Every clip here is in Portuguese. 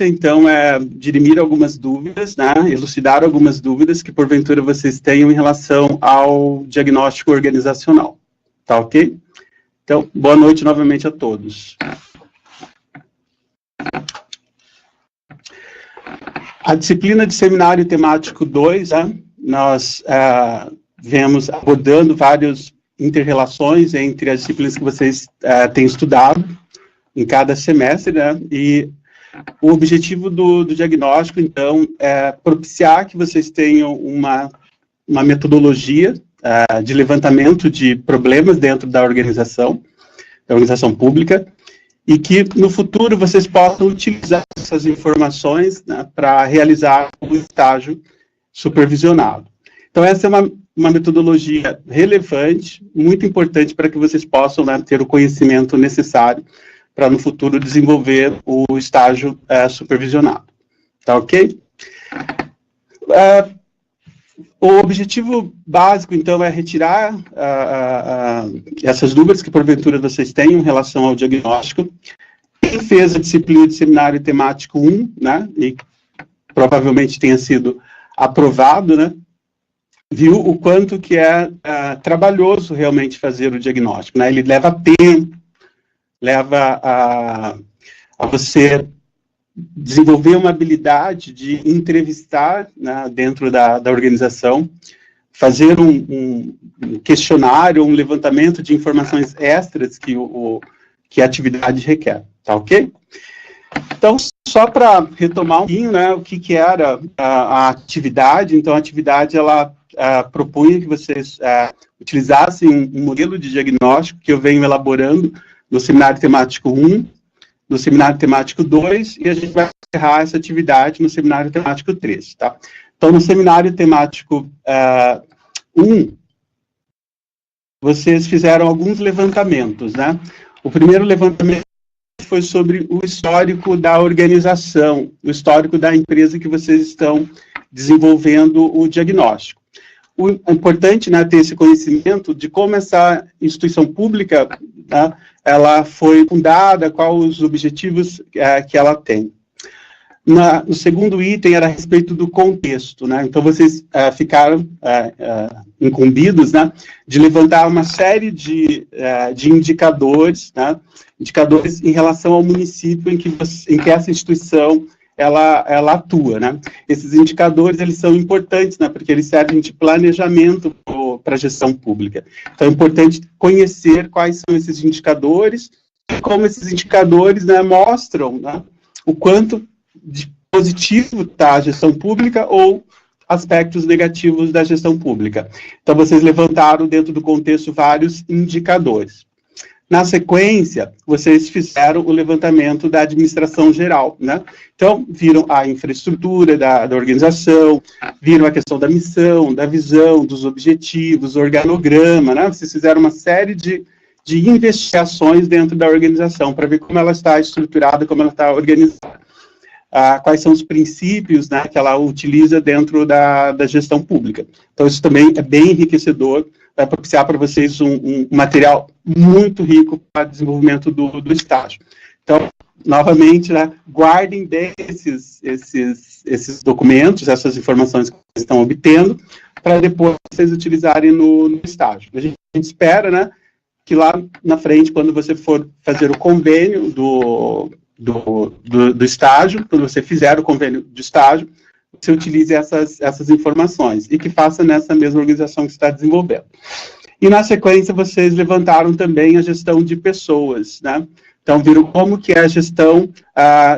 então, é dirimir algumas dúvidas, né, elucidar algumas dúvidas que, porventura, vocês tenham em relação ao diagnóstico organizacional. Tá ok? Então, boa noite novamente a todos. A disciplina de seminário temático 2, né, nós vemos abordando várias inter-relações entre as disciplinas que vocês têm estudado em cada semestre, né, e o objetivo do diagnóstico, então, é propiciar que vocês tenham uma metodologia de levantamento de problemas dentro da organização pública, e que, no futuro, vocês possam utilizar essas informações, né, para realizar o estágio supervisionado. Então, essa é uma metodologia relevante, muito importante para que vocês possam, né, ter o conhecimento necessário para, no futuro, desenvolver o estágio supervisionado. Tá ok? O objetivo básico, então, é retirar essas dúvidas que, porventura, vocês têm em relação ao diagnóstico. Quem fez a disciplina de seminário temático 1, né, e provavelmente tenha sido aprovado, né, viu o quanto que é trabalhoso realmente fazer o diagnóstico, né? Ele leva tempo, leva a você desenvolver uma habilidade de entrevistar, né, dentro da organização, fazer um questionário, um levantamento de informações extras que a atividade requer, tá ok? Então, só para retomar um pouquinho, né, o que era a atividade. Então, a atividade, ela propunha que vocês utilizassem um modelo de diagnóstico que eu venho elaborando no seminário temático 1, no seminário temático 2, e a gente vai encerrar essa atividade no seminário temático 3, tá? Então, no seminário temático 1, vocês fizeram alguns levantamentos, né? O primeiro levantamento foi sobre o histórico da organização, o histórico da empresa que vocês estão desenvolvendo o diagnóstico. O importante, né, ter esse conhecimento de como essa instituição pública, né, ela foi fundada, quais os objetivos que ela tem. No segundo item era a respeito do contexto, né? Então, vocês ficaram incumbidos, né, de levantar uma série de indicadores, né, indicadores em relação ao município em que essa instituição ela atua, né? Esses indicadores, eles são importantes, né, porque eles servem de planejamento para a gestão pública. Então, é importante conhecer quais são esses indicadores, e como esses indicadores, né, mostram, né, o quanto de positivo está a gestão pública ou aspectos negativos da gestão pública. Então, vocês levantaram dentro do contexto vários indicadores. Na sequência, vocês fizeram o levantamento da administração geral, né? Então, viram a infraestrutura da organização, viram a questão da missão, da visão, dos objetivos, organograma, né? Vocês fizeram uma série de investigações dentro da organização para ver como ela está estruturada, como ela está organizada. Quais são os princípios, né, que ela utiliza dentro da gestão pública. Então, isso também é bem enriquecedor, vai propiciar para vocês um material muito rico para o desenvolvimento do estágio. Então, novamente, né, guardem bem esses documentos, essas informações que vocês estão obtendo, para depois vocês utilizarem no estágio. A gente espera, né, que lá na frente, quando você for fazer o convênio do estágio, quando você fizer o convênio de estágio, você utilize essas informações e que faça nessa mesma organização que está desenvolvendo. E na sequência, vocês levantaram também a gestão de pessoas, né? Então, viram como que é a gestão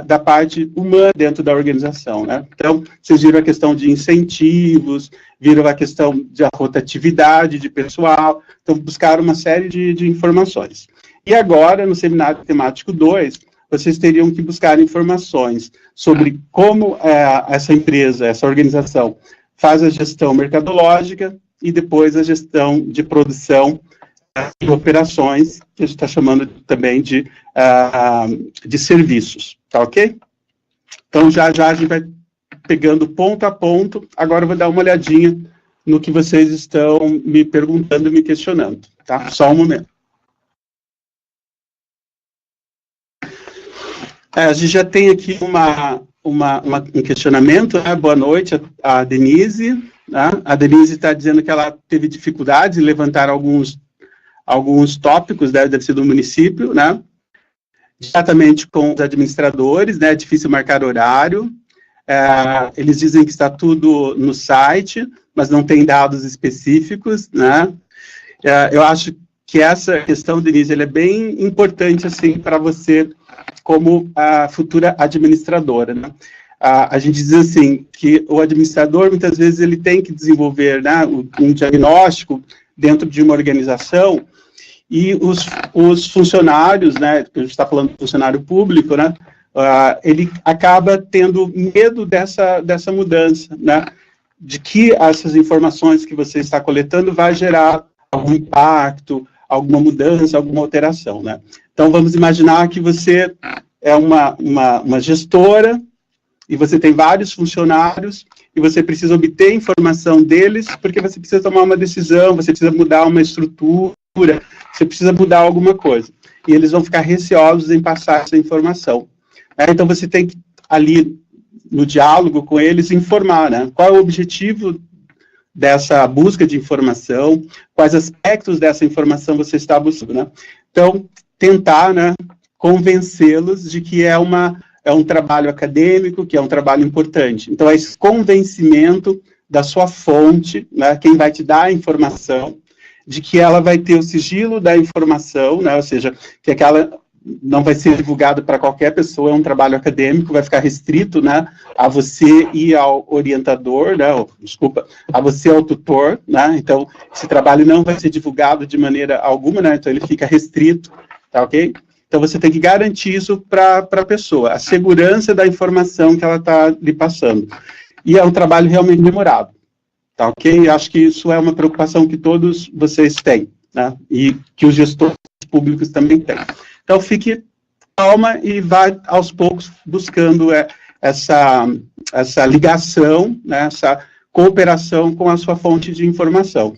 da parte humana dentro da organização, né? Então, vocês viram a questão de incentivos, viram a questão da rotatividade de pessoal, então, buscaram uma série de informações. E agora, no seminário temático 2, vocês teriam que buscar informações sobre como essa empresa, essa organização, faz a gestão mercadológica e depois a gestão de produção e operações, que a gente está chamando também de serviços, tá ok? Então, já a gente vai pegando ponto a ponto. Agora eu vou dar uma olhadinha no que vocês estão me perguntando, me questionando, tá? Só um momento. A gente já tem aqui uma um questionamento, né? Boa noite a Denise, né? A Denise está dizendo que ela teve dificuldades em levantar alguns tópicos, né, deve ser do município, né? Diretamente com os administradores, né? É difícil marcar horário. Eles dizem que está tudo no site, mas não tem dados específicos, né? Eu acho que essa questão, Denise, ela é bem importante, assim, para você, como a futura administradora, né? A gente diz assim, que o administrador, muitas vezes, ele tem que desenvolver, né, um diagnóstico dentro de uma organização, e os funcionários, né, a gente está falando do funcionário público, né, ele acaba tendo medo dessa mudança, né, de que essas informações que você está coletando vai gerar algum impacto, alguma mudança, alguma alteração, né. Então, vamos imaginar que você é uma gestora, e você tem vários funcionários, e você precisa obter informação deles, porque você precisa tomar uma decisão, você precisa mudar uma estrutura, você precisa mudar alguma coisa. E eles vão ficar receosos em passar essa informação. Então, você tem que, ali, no diálogo com eles, informar, né? Qual é o objetivo dessa busca de informação, quais aspectos dessa informação você está buscando, né? Então, tentar, né, convencê-los de que é um trabalho acadêmico, que é um trabalho importante. Então, é esse convencimento da sua fonte, né, quem vai te dar a informação, de que ela vai ter o sigilo da informação, né, ou seja, que aquela não vai ser divulgado para qualquer pessoa, é um trabalho acadêmico, vai ficar restrito, né, a você e ao orientador, né, a você e ao tutor, né, então, esse trabalho não vai ser divulgado de maneira alguma, né, então ele fica restrito, tá ok? Então, você tem que garantir isso para a pessoa, a segurança da informação que ela está lhe passando. E é um trabalho realmente demorado, tá ok? Acho que isso é uma preocupação que todos vocês têm, né? E que os gestores públicos também têm. Então, fique calma e vá, aos poucos, buscando essa ligação, né, essa cooperação com a sua fonte de informação.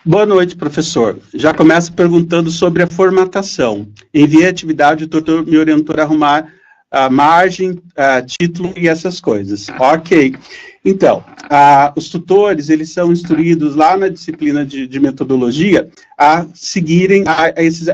Boa noite, professor. Já começo perguntando sobre a formatação. Enviei a atividade, o tutor me orientou a arrumar a margem, título e essas coisas. Ok. Então, os tutores, eles são instruídos lá na disciplina de metodologia a seguirem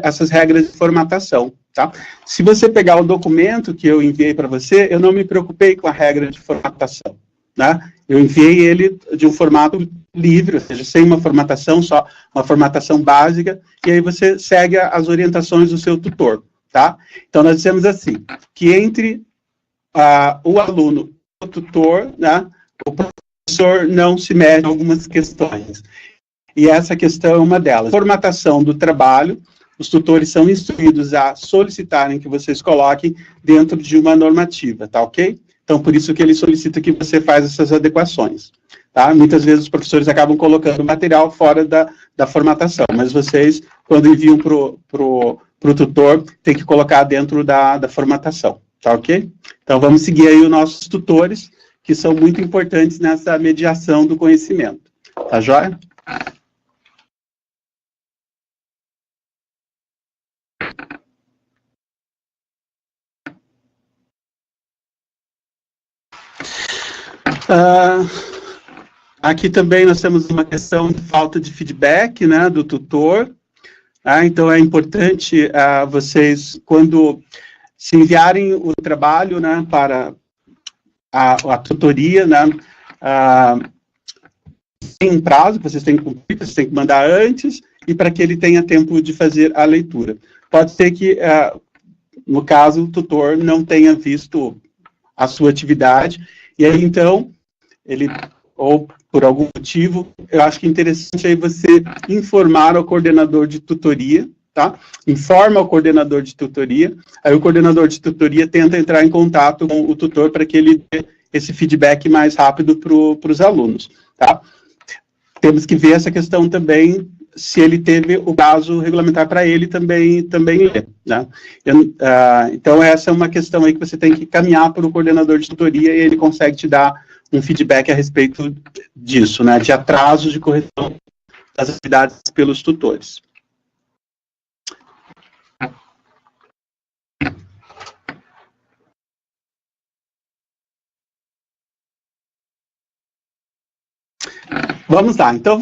essas regras de formatação, tá? Se você pegar o documento que eu enviei para você, eu não me preocupei com a regra de formatação, né? Eu enviei ele de um formato livre, ou seja, sem uma formatação, só uma formatação básica, e aí você segue as orientações do seu tutor, tá? Então, nós dizemos assim, que entre o aluno e o tutor, né, o professor não se mete em algumas questões. E essa questão é uma delas. Formatação do trabalho, os tutores são instruídos a solicitarem que vocês coloquem dentro de uma normativa, tá ok? Então, por isso que ele solicita que você faça essas adequações, tá? Muitas vezes os professores acabam colocando material fora da formatação, mas vocês, quando enviam pro tutor, tem que colocar dentro da formatação, tá ok? Então, vamos seguir aí os nossos tutores, que são muito importantes nessa mediação do conhecimento, tá joia? Aqui também nós temos uma questão de falta de feedback, né, do tutor. Então é importante vocês, quando se enviarem o trabalho, né, para a tutoria, né, tem um prazo que vocês têm que cumprir, vocês têm que mandar antes, e para que ele tenha tempo de fazer a leitura. Pode ser que, no caso, o tutor não tenha visto a sua atividade, e aí, então, ele, ou por algum motivo, eu acho que é interessante aí você informar ao coordenador de tutoria, tá? Informa o coordenador de tutoria, aí o coordenador de tutoria tenta entrar em contato com o tutor para que ele dê esse feedback mais rápido para os alunos, tá? Temos que ver essa questão também, se ele teve o prazo regulamentar para ele também ler, né? Então, essa é uma questão aí que você tem que caminhar para o coordenador de tutoria e ele consegue te dar um feedback a respeito disso, né, de atraso de correção das atividades pelos tutores. Vamos lá, então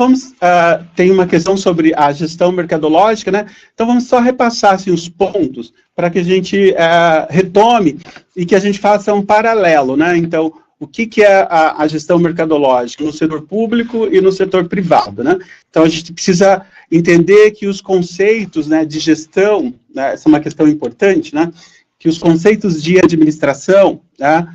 tem uma questão sobre a gestão mercadológica, né? Então vamos só repassar assim, os pontos para que a gente retome e que a gente faça um paralelo, né? Então, o que é a gestão mercadológica no setor público e no setor privado, né? Então a gente precisa entender que os conceitos, né, de gestão, né, essa é uma questão importante, né? Que os conceitos de administração, né,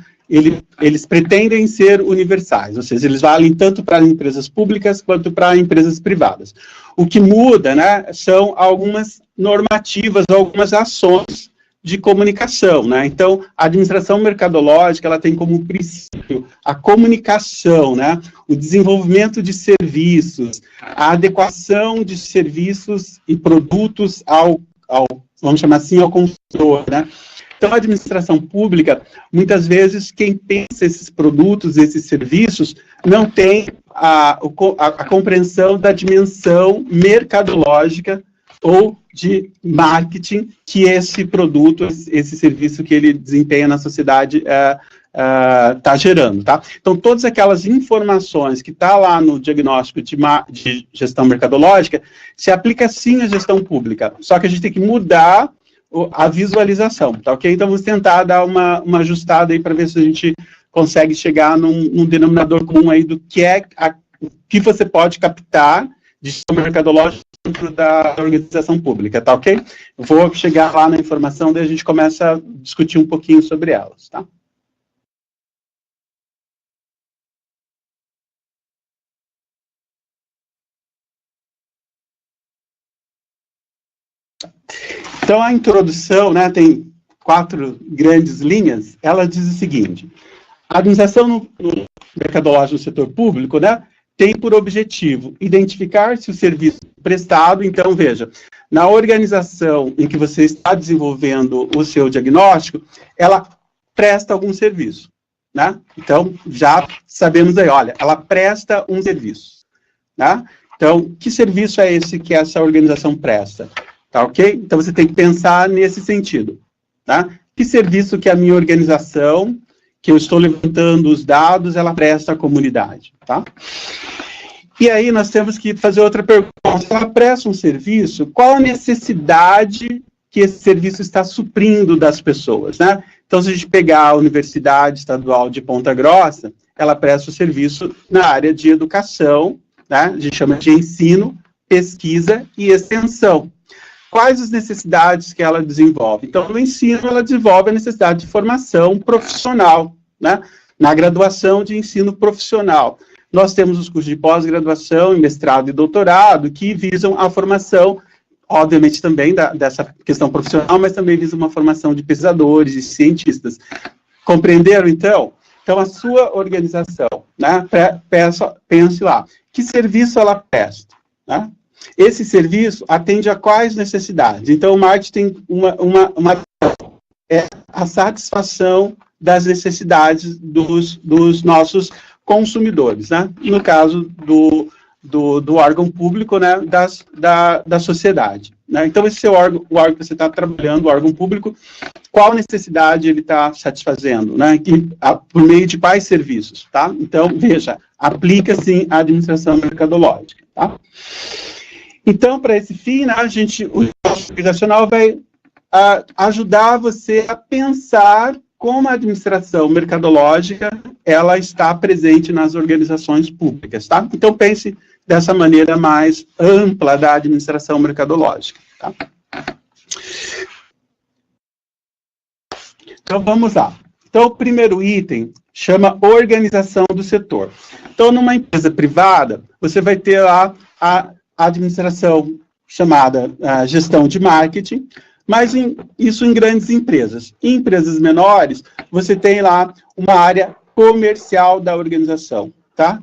eles pretendem ser universais, ou seja, eles valem tanto para empresas públicas quanto para empresas privadas. O que muda, né, são algumas normativas, algumas ações de comunicação, né? Então, a administração mercadológica, ela tem como princípio a comunicação, né? O desenvolvimento de serviços, a adequação de serviços e produtos ao vamos chamar assim, ao consumidor, né? Então, a administração pública, muitas vezes, quem pensa esses produtos, esses serviços, não tem a compreensão da dimensão mercadológica ou de marketing que esse produto, esse serviço que ele desempenha na sociedade está gerando, tá? Então, todas aquelas informações que está lá no diagnóstico de gestão mercadológica, se aplica sim à gestão pública, só que a gente tem que mudar a visualização, tá ok? Então, vamos tentar dar uma ajustada aí para ver se a gente consegue chegar num denominador comum aí do que que você pode captar de gestão mercadológica dentro da organização pública, tá ok? Eu vou chegar lá na informação, daí a gente começa a discutir um pouquinho sobre elas, tá? Então, a introdução, né, tem 4 grandes linhas, ela diz o seguinte: a administração mercadológica no setor público, né, tem por objetivo identificar se o serviço prestado, então, veja, na organização em que você está desenvolvendo o seu diagnóstico, ela presta algum serviço, né? Então, já sabemos aí, olha, ela presta um serviço, né? Então, que serviço é esse que essa organização presta? Tá ok? Então, você tem que pensar nesse sentido, tá? Que serviço que a minha organização, que eu estou levantando os dados, ela presta à comunidade, tá? E aí, nós temos que fazer outra pergunta. Se ela presta um serviço, qual a necessidade que esse serviço está suprindo das pessoas, né? Então, se a gente pegar a Universidade Estadual de Ponta Grossa, ela presta o serviço na área de educação, né? A gente chama de ensino, pesquisa e extensão. Quais as necessidades que ela desenvolve? Então, no ensino, ela desenvolve a necessidade de formação profissional, né? Na graduação de ensino profissional. Nós temos os cursos de pós-graduação, mestrado e doutorado, que visam a formação, obviamente também dessa questão profissional, mas também visam uma formação de pesquisadores e cientistas. Compreenderam, então? Então, a sua organização, né? Pense lá, que serviço ela presta, né? Esse serviço atende a quais necessidades? Então, o marketing é a satisfação das necessidades dos nossos consumidores, né? No caso do órgão público, né? Da sociedade, né? Então, esse é o órgão que você está trabalhando, o órgão público, qual necessidade ele está satisfazendo, né? Por meio de quais serviços, tá? Então, veja, aplica sim a administração mercadológica, tá? Então, para esse fim, né, o nosso organizacional vai ajudar você a pensar como a administração mercadológica ela está presente nas organizações públicas, tá? Então, pense dessa maneira mais ampla da administração mercadológica, tá? Então, vamos lá. Então, o primeiro item chama organização do setor. Então, numa empresa privada, você vai ter lá a administração chamada gestão de marketing, mas isso em grandes empresas. Em empresas menores, você tem lá uma área comercial da organização, tá?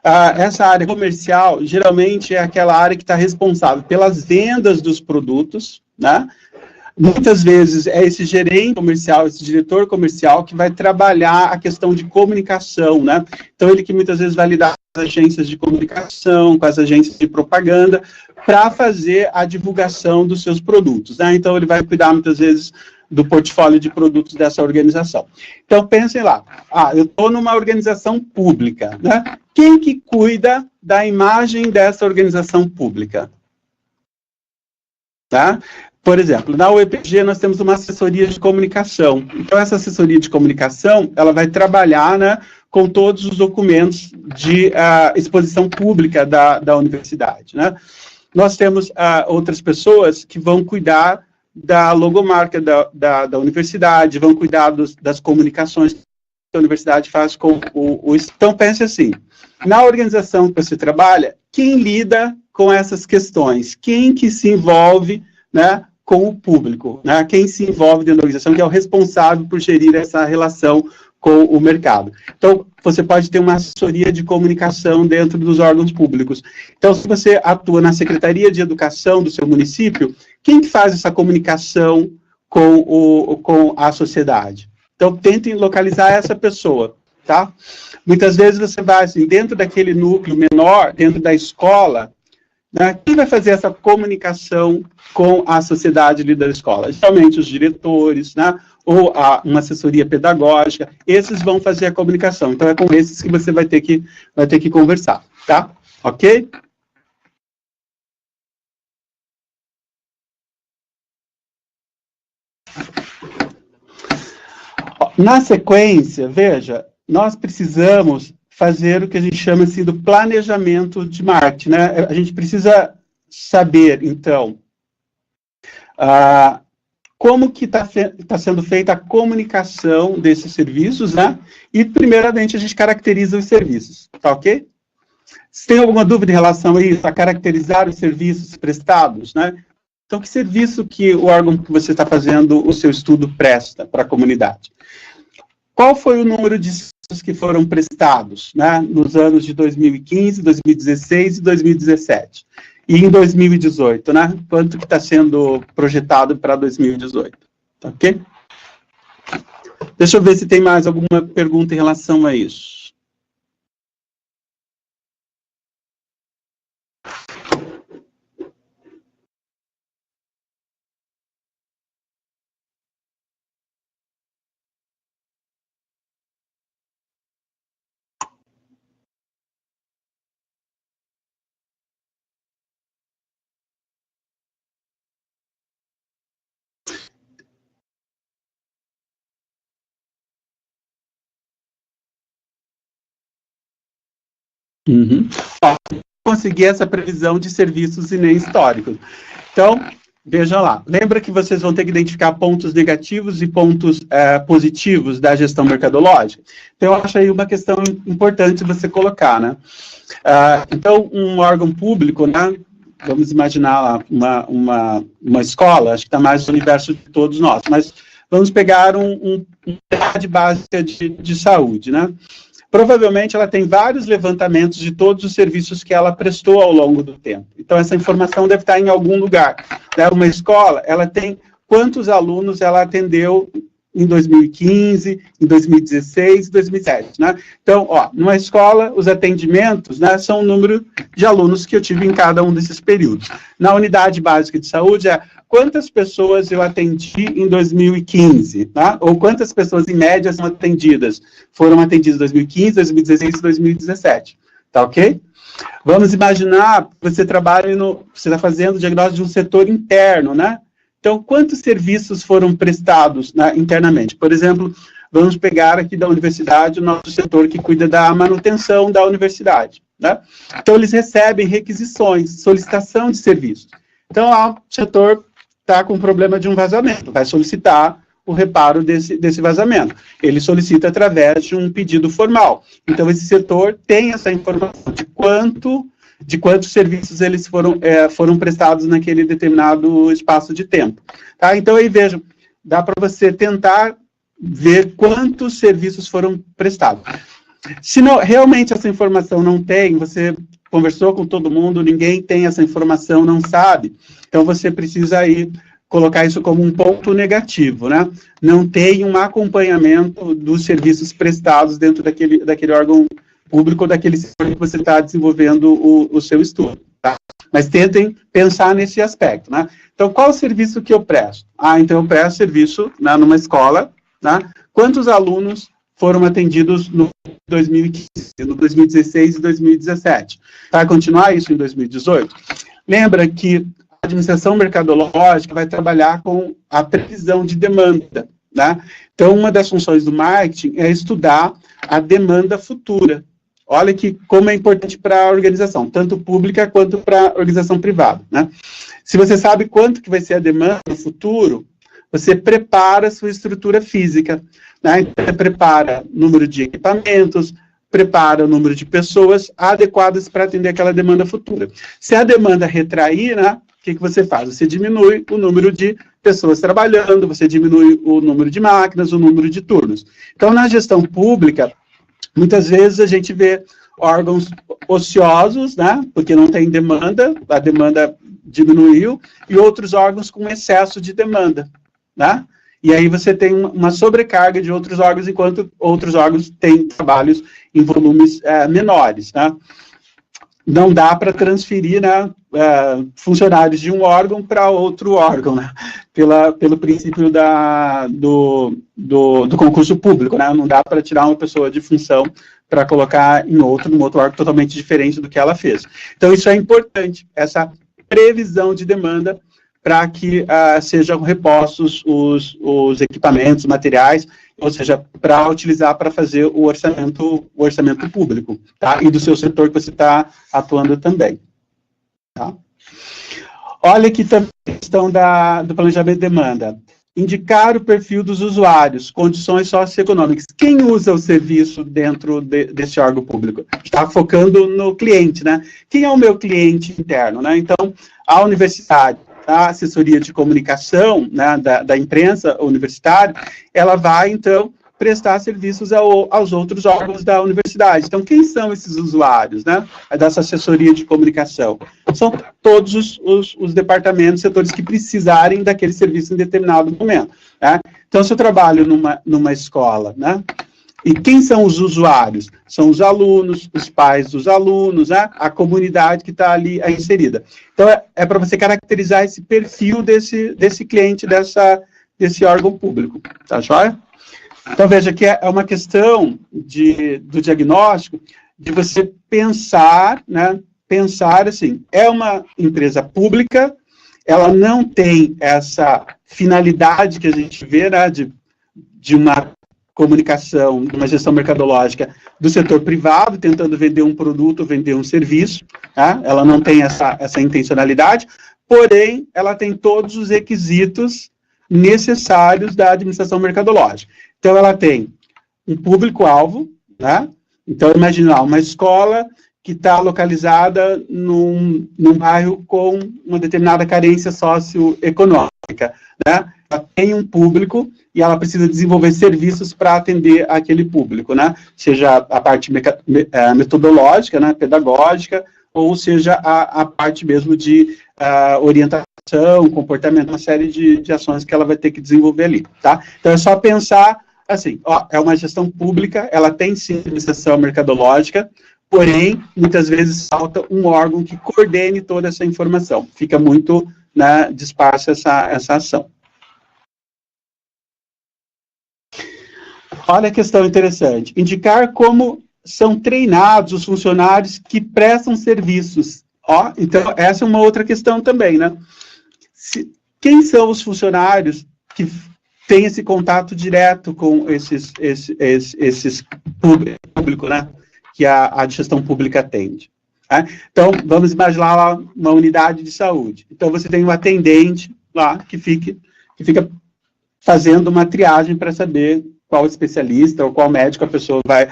Essa área comercial, geralmente, é aquela área que está responsável pelas vendas dos produtos, né? Muitas vezes é esse gerente comercial, esse diretor comercial que vai trabalhar a questão de comunicação, né? Então, ele que muitas vezes vai lidar com as agências de comunicação, com as agências de propaganda, para fazer a divulgação dos seus produtos, né? Então, ele vai cuidar muitas vezes do portfólio de produtos dessa organização. Então, pensem lá, eu estou numa organização pública, né? Quem que cuida da imagem dessa organização pública? Tá? Por exemplo, na UEPG nós temos uma assessoria de comunicação. Então, essa assessoria de comunicação, ela vai trabalhar, né, com todos os documentos de exposição pública da universidade, né? Nós temos outras pessoas que vão cuidar da logomarca da universidade, vão cuidar das comunicações que a universidade faz com o... Então, pense assim, na organização que você trabalha, quem lida com essas questões? Quem que se envolve, né, com o público? Né? Quem se envolve dentro da organização, que é o responsável por gerir essa relação com o mercado. Então, você pode ter uma assessoria de comunicação dentro dos órgãos públicos. Então, se você atua na Secretaria de Educação do seu município, quem que faz essa comunicação com a sociedade? Então, tentem localizar essa pessoa, tá? Muitas vezes você vai, assim, dentro daquele núcleo menor, dentro da escola, né, quem vai fazer essa comunicação com a sociedade ali da escola? Geralmente os diretores, né, ou uma assessoria pedagógica, esses vão fazer a comunicação. Então, é com esses que você vai ter que conversar, tá? Ok? Na sequência, veja, nós precisamos fazer o que a gente chama assim, do planejamento de marketing, né? A gente precisa saber, então, como que está sendo feita a comunicação desses serviços, né? E, primeiramente, a gente caracteriza os serviços, tá ok? Se tem alguma dúvida em relação a isso, a caracterizar os serviços prestados, né? Então, que serviço que o órgão que você está fazendo o seu estudo presta para a comunidade? Qual foi o número de serviços que foram prestados, né, nos anos de 2015, 2016 e 2017? E em 2018, né? Quanto que está sendo projetado para 2018? Tá ok? Deixa eu ver se tem mais alguma pergunta em relação a isso. Conseguir essa previsão de serviços e nem históricos. Então, vejam lá. Lembra que vocês vão ter que identificar pontos negativos e pontos positivos da gestão mercadológica? Então, eu acho aí uma questão importante você colocar, né? Então, um órgão público, né? Vamos imaginar lá uma escola, acho que está mais no universo de todos nós, mas vamos pegar uma unidade básica de saúde, né? Provavelmente ela tem vários levantamentos de todos os serviços que ela prestou ao longo do tempo. Então, essa informação deve estar em algum lugar. Né? Uma escola, ela tem quantos alunos ela atendeu em 2015, em 2016 e 2017. Né? Então, numa escola, os atendimentos, né, são o número de alunos que eu tive em cada um desses períodos. Na unidade básica de saúde, quantas pessoas eu atendi em 2015, tá? Ou quantas pessoas, em média, foram atendidas em 2015, 2016 e 2017, tá ok? Vamos imaginar que você trabalha você está fazendo o diagnóstico de um setor interno, né? Então, quantos serviços foram prestados, né, internamente? Por exemplo, vamos pegar aqui da universidade o nosso setor que cuida da manutenção da universidade, né? Então, eles recebem requisições, solicitação de serviços. Então, o setor está com problema de um vazamento, vai solicitar o reparo desse vazamento. Ele solicita através de um pedido formal. Então, esse setor tem essa informação de quantos serviços eles foram prestados naquele determinado espaço de tempo. Tá? Então, aí vejam, dá para você tentar ver quantos serviços foram prestados. Se realmente essa informação não tem, você conversou com todo mundo, ninguém tem essa informação, não sabe, então você precisa aí colocar isso como um ponto negativo, né? Não tem um acompanhamento dos serviços prestados dentro daquele órgão público, daquele setor que você está desenvolvendo o seu estudo, tá? Mas tentem pensar nesse aspecto, né? Então, qual o serviço que eu presto? Então eu presto serviço, né, numa escola, né? Quantos alunos foram atendidos no 2015, no 2016 e 2017? Vai continuar isso em 2018? Lembra que a administração mercadológica vai trabalhar com a previsão de demanda, né? Então, uma das funções do marketing é estudar a demanda futura. Olha que como é importante para a organização, tanto pública quanto para a organização privada, né? Se você sabe quanto que vai ser a demanda no futuro, você prepara a sua estrutura física, né? Então, você prepara o número de equipamentos, prepara o número de pessoas adequadas para atender aquela demanda futura. Se a demanda retrair, né, o que você faz? Você diminui o número de pessoas trabalhando, você diminui o número de máquinas, o número de turnos. Então, na gestão pública, muitas vezes a gente vê órgãos ociosos, né, porque não tem demanda, a demanda diminuiu, e outros órgãos com excesso de demanda, né? E aí você tem uma sobrecarga de outros órgãos, enquanto outros órgãos têm trabalhos em volumes menores, né? Não dá para transferir, né, funcionários de um órgão para outro órgão, né? Pelo princípio do concurso público, né? Não dá para tirar uma pessoa de função para colocar num outro órgão totalmente diferente do que ela fez. Então, isso é importante, essa previsão de demanda, para que sejam repostos os equipamentos, materiais, ou seja, para utilizar para fazer o orçamento público, tá? E do seu setor que você está atuando também, tá? Olha aqui também a questão do planejamento de demanda. Indicar o perfil dos usuários, condições socioeconômicas. Quem usa o serviço dentro desse órgão público? Está focando no cliente, né? Quem é o meu cliente interno, né? Então, a universidade, a assessoria de comunicação, né, da imprensa universitária, ela vai, então, prestar serviços aos outros órgãos da universidade. Então, quem são esses usuários, né, dessa assessoria de comunicação? São todos os departamentos, setores que precisarem daquele serviço em determinado momento, né? Então, se eu trabalho numa escola, né, e quem são os usuários? São os alunos, os pais dos alunos, né? A comunidade que está ali inserida. Então, é para você caracterizar esse perfil desse cliente, desse órgão público. Tá joia? Então, veja que é uma questão do diagnóstico, de você pensar, né? Pensar assim, é uma empresa pública, ela não tem essa finalidade que a gente vê, né? De uma comunicação, uma gestão mercadológica do setor privado, tentando vender um produto, vender um serviço, tá? Ela não tem essa intencionalidade, porém, ela tem todos os requisitos necessários da administração mercadológica. Então, ela tem um público-alvo, né? Então, imagina uma escola que está localizada num bairro com uma determinada carência socioeconômica, né? Ela tem um público e ela precisa desenvolver serviços para atender aquele público, né? Seja a parte metodológica, né, pedagógica, ou seja a parte mesmo de orientação, comportamento, uma série de ações que ela vai ter que desenvolver ali, tá? Então é só pensar assim, ó, é uma gestão pública, ela tem sim administração mercadológica, porém, muitas vezes falta um órgão que coordene toda essa informação. Fica muito, né, dispersa essa ação. Olha a questão interessante. Indicar como são treinados os funcionários que prestam serviços. Ó, então, essa é uma outra questão também, né? Quem são os funcionários que têm esse contato direto com esses público, né? Que a gestão pública atende. Né? Então, vamos imaginar lá uma unidade de saúde. Então, você tem um atendente lá que fica fazendo uma triagem para saber qual especialista ou qual médico a pessoa vai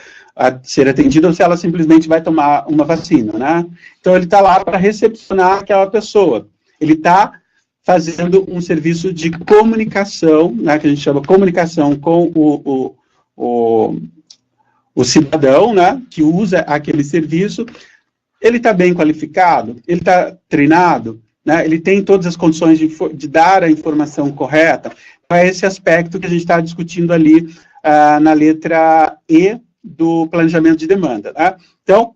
ser atendida, ou se ela simplesmente vai tomar uma vacina, né? Então, ele está lá para recepcionar aquela pessoa. Ele está fazendo um serviço de comunicação, né, que a gente chama comunicação com o cidadão, né, que usa aquele serviço. Ele está bem qualificado? Ele está treinado? né? Ele tem todas as condições de dar a informação correta. Então, é esse aspecto que a gente está discutindo ali na letra E do planejamento de demanda, né? Então,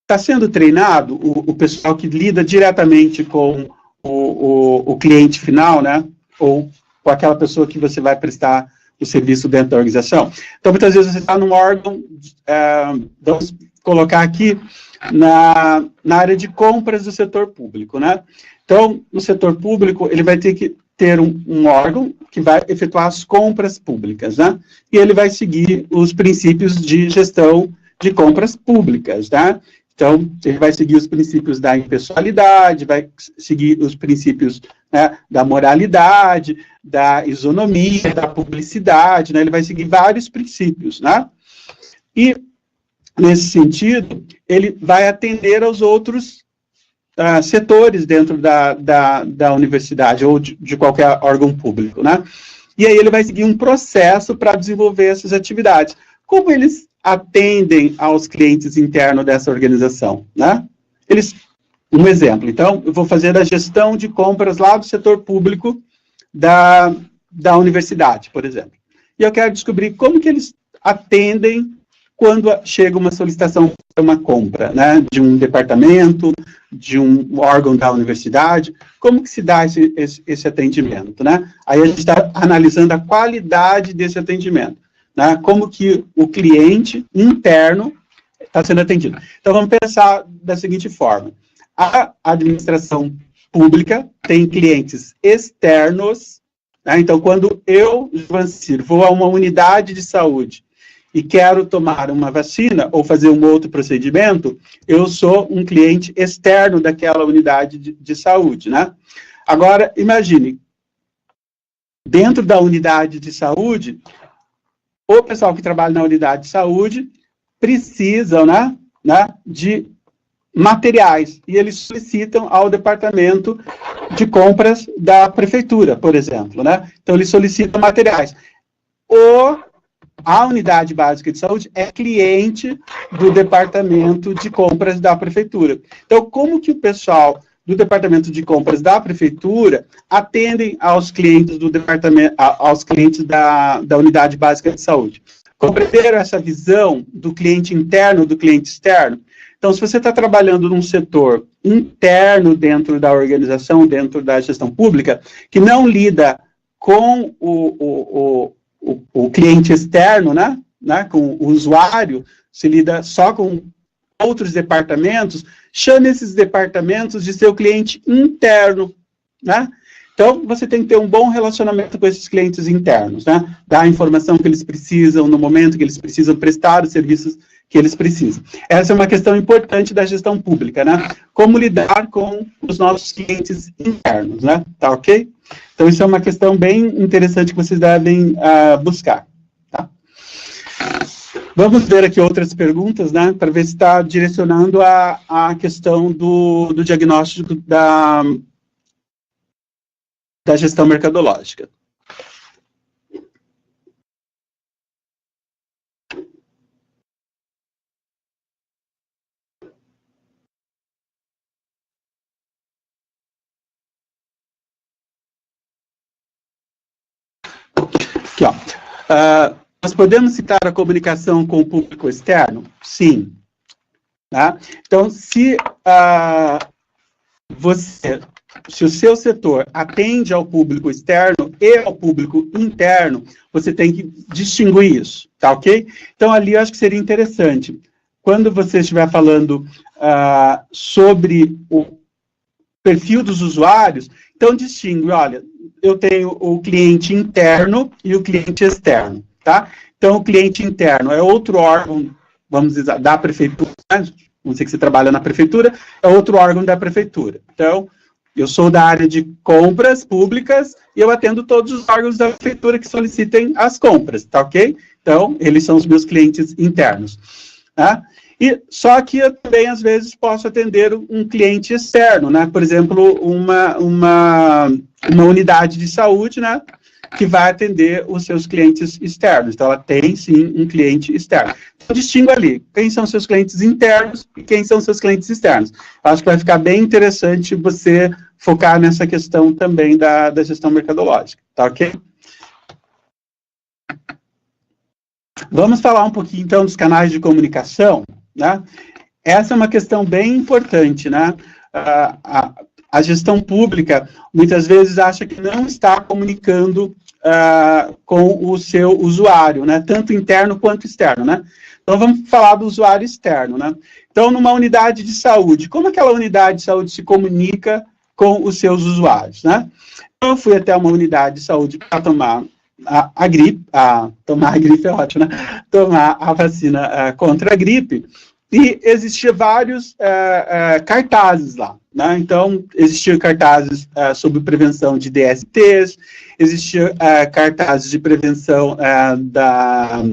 está sendo treinado o pessoal que lida diretamente com o cliente final, né? Ou com aquela pessoa que você vai prestar o serviço dentro da organização. Então, muitas vezes você está num órgão, vamos colocar aqui, na área de compras do setor público, né? Então, no setor público, ele vai ter que ter um órgão que vai efetuar as compras públicas, né? E ele vai seguir os princípios de gestão de compras públicas, tá? Então, ele vai seguir os princípios da impessoalidade, vai seguir os princípios, né, da moralidade, da isonomia, da publicidade, né? Ele vai seguir vários princípios, né? E, nesse sentido, ele vai atender aos outros setores dentro da universidade ou de qualquer órgão público, né? E aí ele vai seguir um processo para desenvolver essas atividades. Como eles atendem aos clientes internos dessa organização, né? Um exemplo, então, eu vou fazer a gestão de compras lá do setor público da universidade, por exemplo. E eu quero descobrir como que eles atendem quando chega uma solicitação para uma compra, né, de um departamento, de um órgão da universidade, como que se dá esse atendimento, né? Aí a gente está analisando a qualidade desse atendimento, né? Como que o cliente interno está sendo atendido. Então, vamos pensar da seguinte forma. A administração pública tem clientes externos, né? Então, quando eu, João Ciro, vou a uma unidade de saúde e quero tomar uma vacina ou fazer um outro procedimento, eu sou um cliente externo daquela unidade de saúde, né? Agora, imagine, dentro da unidade de saúde, o pessoal que trabalha na unidade de saúde precisam, né, de materiais, e eles solicitam ao departamento de compras da prefeitura, por exemplo, né? Então, eles solicitam materiais. A unidade básica de saúde é cliente do departamento de compras da prefeitura. Então, como que o pessoal do departamento de compras da prefeitura atendem aos clientes do departamento, aos clientes da unidade básica de saúde? Compreenderam essa visão do cliente interno, do cliente externo? Então, se você está trabalhando num setor interno dentro da organização, dentro da gestão pública, que não lida com o cliente externo, né, com o usuário, se lida só com outros departamentos, chame esses departamentos de seu cliente interno, né? Então, você tem que ter um bom relacionamento com esses clientes internos, né? Dar a informação que eles precisam, no momento que eles precisam, prestar os serviços que eles precisam. Essa é uma questão importante da gestão pública, né? Como lidar com os nossos clientes internos, né? Tá ok? Então, isso é uma questão bem interessante que vocês devem buscar, tá? Vamos ver aqui outras perguntas, né? Para ver se está direcionando a questão do diagnóstico da gestão mercadológica. Aqui, ó. Nós podemos citar a comunicação com o público externo? Sim. Tá? Então, se o seu setor atende ao público externo e ao público interno, você tem que distinguir isso, tá ok? Então, ali eu acho que seria interessante, quando você estiver falando sobre o perfil dos usuários, então distingue, olha, eu tenho o cliente interno e o cliente externo, tá? Então, o cliente interno é outro órgão, vamos dizer, da prefeitura, né? Não sei que você trabalha na prefeitura, é outro órgão da prefeitura. Então, eu sou da área de compras públicas e eu atendo todos os órgãos da prefeitura que solicitem as compras, tá ok? Então, eles são os meus clientes internos, tá? E só que eu também, às vezes, posso atender um cliente externo, né? Por exemplo, uma unidade de saúde, né? que vai atender os seus clientes externos. Então, ela tem, sim, um cliente externo. Então, distingo ali quem são seus clientes internos e quem são seus clientes externos. Acho que vai ficar bem interessante você focar nessa questão também da gestão mercadológica, tá ok? Vamos falar um pouquinho, então, dos canais de comunicação, né? Essa é uma questão bem importante, né? A gestão pública, muitas vezes, acha que não está comunicando com o seu usuário, né? Tanto interno quanto externo, né? Então, vamos falar do usuário externo, né? Então, numa unidade de saúde, como aquela unidade de saúde se comunica com os seus usuários, né? Eu fui até uma unidade de saúde para tomar a gripe, tomar a gripe é ótimo, né? Tomar a vacina contra a gripe, e existiam vários cartazes lá, né? Então, existiam cartazes sobre prevenção de DSTs, existiam cartazes de prevenção da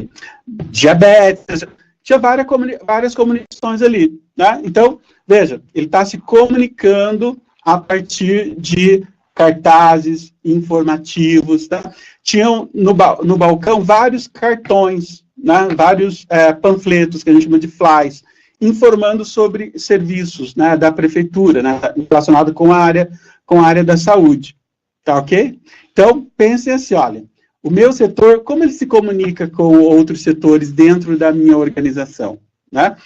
diabetes, tinha várias comunicações ali, né? Então, veja, ele está se comunicando a partir de cartazes informativos, tá? Tinham no balcão vários cartões, né? Vários panfletos, que a gente chama de flyers, informando sobre serviços, né, da prefeitura, né, relacionado com a área da saúde, tá ok? Então, pensem assim, olha, o meu setor, como ele se comunica com outros setores dentro da minha organização, né?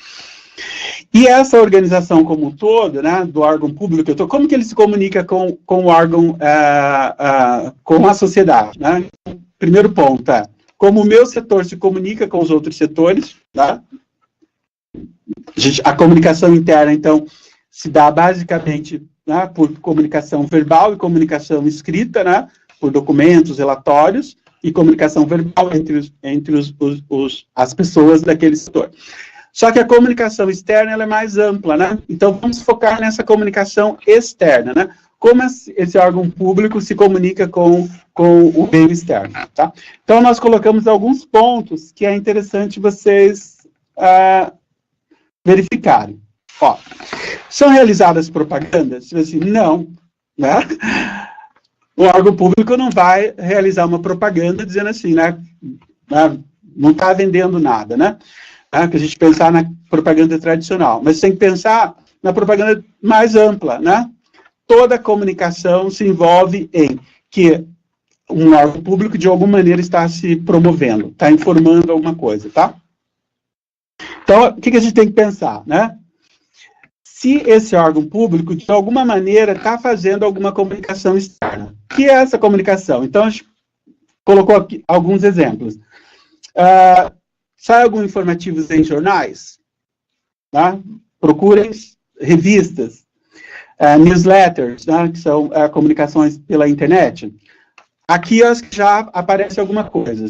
E essa organização como um todo, né, do órgão público, como que ele se comunica com o órgão, com a sociedade, né? Primeiro ponto como o meu setor se comunica com os outros setores, tá? A comunicação interna, então, se dá basicamente, né, por comunicação verbal e comunicação escrita, né, por documentos, relatórios, e comunicação verbal entre as pessoas daquele setor. Só que a comunicação externa, ela é mais ampla, né? Então, vamos focar nessa comunicação externa, né? Como esse órgão público se comunica com o meio externo, tá? Então, nós colocamos alguns pontos que é interessante vocês verificarem. Ó, são realizadas propagandas? Assim, não, né? O órgão público não vai realizar uma propaganda dizendo assim, né? Não está vendendo nada, né? Que a gente pensar na propaganda tradicional, mas tem que pensar na propaganda mais ampla, né? Toda comunicação se envolve em que um órgão público, de alguma maneira, está se promovendo, está informando alguma coisa, tá? Então, o que a gente tem que pensar, né? Se esse órgão público, de alguma maneira, está fazendo alguma comunicação externa. O que é essa comunicação? Então, a gente colocou aqui alguns exemplos. Sai alguns informativos em jornais, tá? Procurem revistas, newsletters, né, que são comunicações pela internet. Aqui já aparece alguma coisa.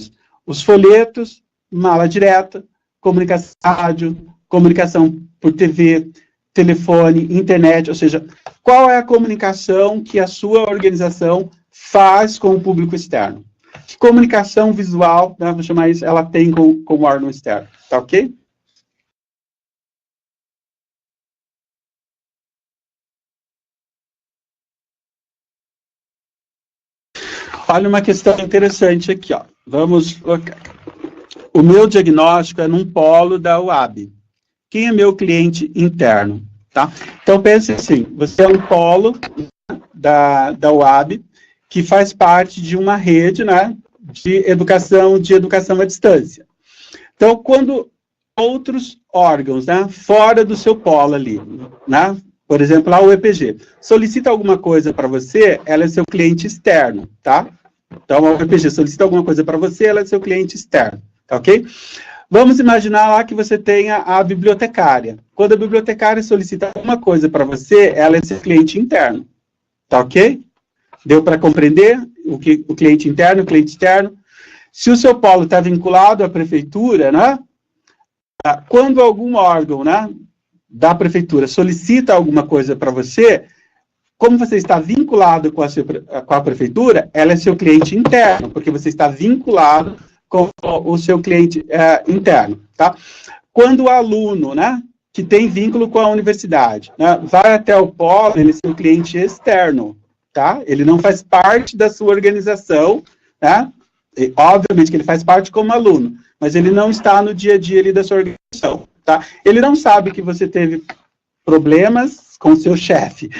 Os folhetos, mala direta, comunicação rádio, comunicação por TV, telefone, internet, ou seja, qual é a comunicação que a sua organização faz com o público externo? Que comunicação visual, né, vou chamar isso, ela tem com o órgão externo, tá ok? Olha uma questão interessante aqui, ó. Vamos colocar. O meu diagnóstico é num polo da UAB. Quem é meu cliente interno, tá? Então, pense assim, você é um polo da UAB que faz parte de uma rede, né, de educação à distância. Então, quando outros órgãos, né, fora do seu polo ali, né, por exemplo, a UEPG, solicita alguma coisa para você, ela é seu cliente externo, tá? Então, a UEPG solicita alguma coisa para você, ela é seu cliente externo, tá ok? Vamos imaginar lá que você tenha a bibliotecária. Quando a bibliotecária solicita alguma coisa para você, ela é seu cliente interno, tá ok? Deu para compreender o cliente interno, o cliente externo? Se o seu polo está vinculado à prefeitura, né? Quando algum órgão, né, da prefeitura solicita alguma coisa para você, como você está vinculado com a prefeitura, ela é seu cliente interno, porque você está vinculado com o seu cliente interno, tá? Quando o aluno, né, que tem vínculo com a universidade, né, vai até o polo, ele é seu cliente externo, tá? Ele não faz parte da sua organização, né? E, obviamente que ele faz parte como aluno, mas ele não está no dia a dia ali da sua organização, tá? Ele não sabe que você teve problemas com seu chefe.